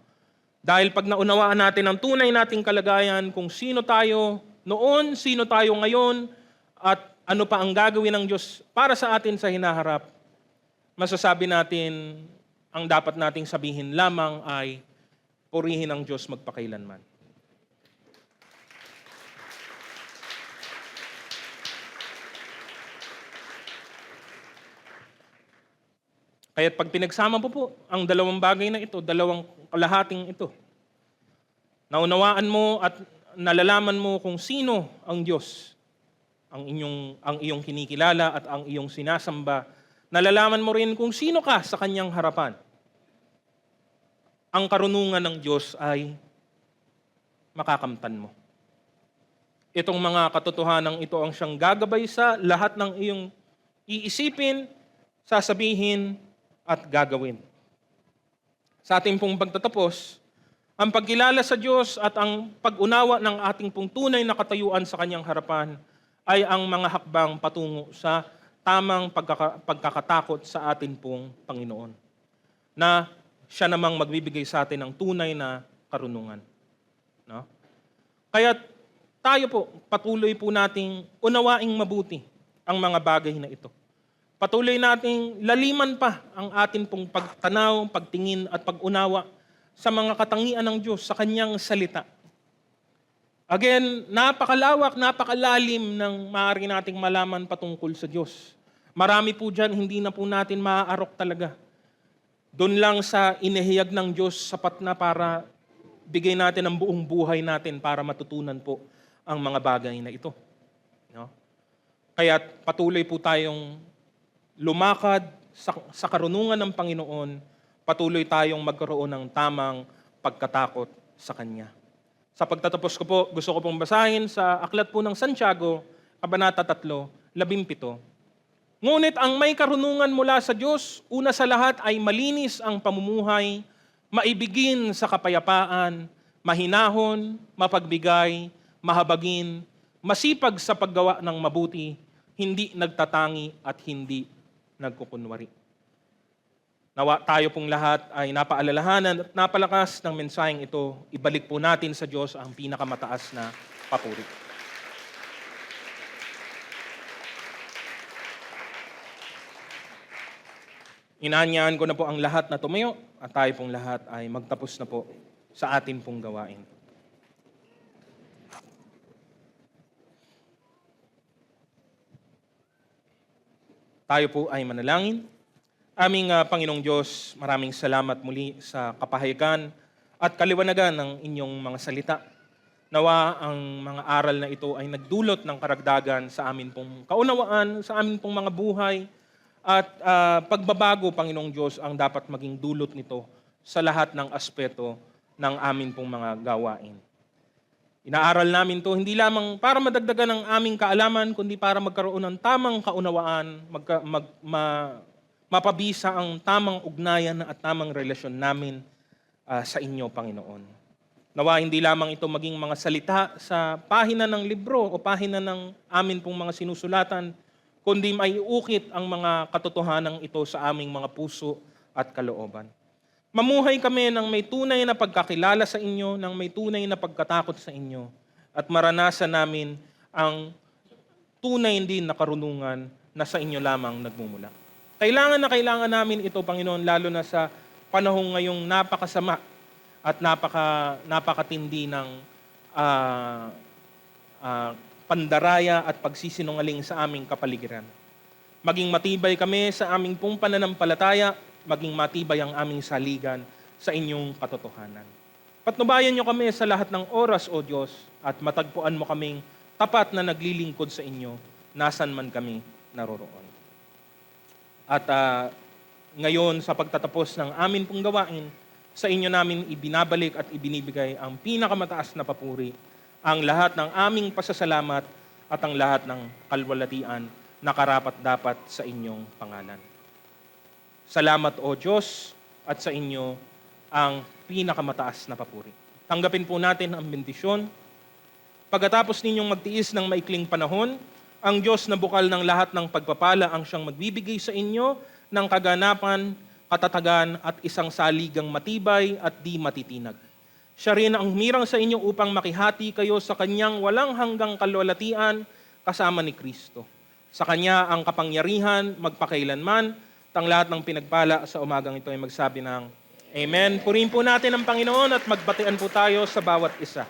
Dahil pag naunawaan natin ang tunay nating kalagayan, kung sino tayo noon, sino tayo ngayon, at ano pa ang gagawin ng Diyos para sa atin sa hinaharap, masasabi natin, ang dapat nating sabihin lamang ay, purihin ang Diyos magpakailanman. Kaya't pag pinagsama po ang dalawang bagay na ito, dalawang kalahating ito, naunawaan mo at nalalaman mo kung sino ang Diyos, ang iyong kinikilala at ang iyong sinasamba, nalalaman mo rin kung sino ka sa kanyang harapan. Ang karunungan ng Diyos ay makakamtan mo. Itong mga katotohanan ito ang siyang gagabay sa lahat ng iyong iisipin, sasabihin, at gagawin. Sa ating pong pagtatapos, ang pagkilala sa Diyos at ang pag-unawa ng ating pong tunay na katayuan sa kanyang harapan ay ang mga hakbang patungo sa tamang pagkakatakot sa ating pong Panginoon, na siya namang magbibigay sa atin ng tunay na karunungan. No? Kaya tayo po, patuloy po nating unawaing mabuti ang mga bagay na ito. Patuloy nating laliman pa ang atin pong pagtanaw, pagtingin at pag-unawa sa mga katangian ng Diyos sa kanyang salita. Again, napakalawak, napakalalim ng maaari nating malaman patungkol sa Diyos. Marami po dyan, hindi na po natin maaarok talaga. Doon lang sa inihayag ng Diyos, sapat na para bigay natin ang buong buhay natin para matutunan po ang mga bagay na ito. No? Kaya patuloy po tayong lumakad sa karunungan ng Panginoon, patuloy tayong magkaroon ng tamang pagkatakot sa Kanya. Sa pagtatapos ko po, gusto ko pong basahin sa aklat po ng Santiago, Kabanata 3:17. Ngunit ang may karunungan mula sa Diyos, una sa lahat ay malinis ang pamumuhay, maibigin sa kapayapaan, mahinahon, mapagbigay, mahabagin, masipag sa paggawa ng mabuti, hindi nagtatangi at hindi nagkukunwari. Nawa tayo pong lahat ay napaalalahanan at napalakas ng mensaheng ito. Ibalik po natin sa Diyos ang pinakamataas na papuri. Inaanyahan ko na po ang lahat na tumayo at tayo pong lahat ay magtapos na po sa atin pong gawain. Tayo po ay manalangin. Aming Panginoong Diyos, maraming salamat muli sa kapahayagan at kaliwanagan ng inyong mga salita. Nawa ang mga aral na ito ay nagdulot ng karagdagan sa amin pong kaunawaan, sa amin pong mga buhay, at pagbabago, Panginoong Diyos, ang dapat maging dulot nito sa lahat ng aspeto ng amin pong mga gawain. Inaaral namin to hindi lamang para madagdagan ang aming kaalaman, kundi para magkaroon ng tamang kaunawaan, mapabisa ang tamang ugnayan at tamang relasyon namin sa inyo, Panginoon. Nawa hindi lamang ito maging mga salita sa pahina ng libro o pahina ng amin pong mga sinusulatan, kundi maiukit ang mga katotohanan ito sa aming mga puso at kalooban. Mamuhay kami ng may tunay na pagkakilala sa inyo, ng may tunay na pagkatakot sa inyo, at maranasan namin ang tunay din na karunungan na sa inyo lamang nagmumula. Kailangan na kailangan namin ito, Panginoon, lalo na sa panahong ngayong napakasama at napakatindi ng pandaraya at pagsisinungaling sa aming kapaligiran. Maging matibay kami sa aming pong pananampalataya, maging matibay ang aming saligan sa inyong katotohanan. Patnubayan niyo kami sa lahat ng oras, O Diyos, at matagpuan mo kaming tapat na naglilingkod sa inyo, nasan man kami naroroon. At ngayon, sa pagtatapos ng amin pong gawain, sa inyo namin ibinabalik at ibinibigay ang pinakamataas na papuri, ang lahat ng aming pasasalamat at ang lahat ng kalwalatian na karapat-dapat sa inyong pangalan. Salamat, O Diyos, at sa inyo ang pinakamataas na papuri. Tanggapin po natin ang bendisyon. Pagkatapos ninyong magtiis ng maikling panahon, ang Diyos na bukal ng lahat ng pagpapala ang siyang magbibigay sa inyo ng kaganapan, katatagan at isang saligang matibay at di matitinag. Siya rin ang humirang sa inyo upang makihati kayo sa kanyang walang hanggang kalwalatian kasama ni Kristo. Sa kanya ang kapangyarihan magpakailanman. Ang lahat ng pinagpala sa umagang ito ay magsabi ng Amen. Purihin po natin ang Panginoon at magbatian po tayo sa bawat isa.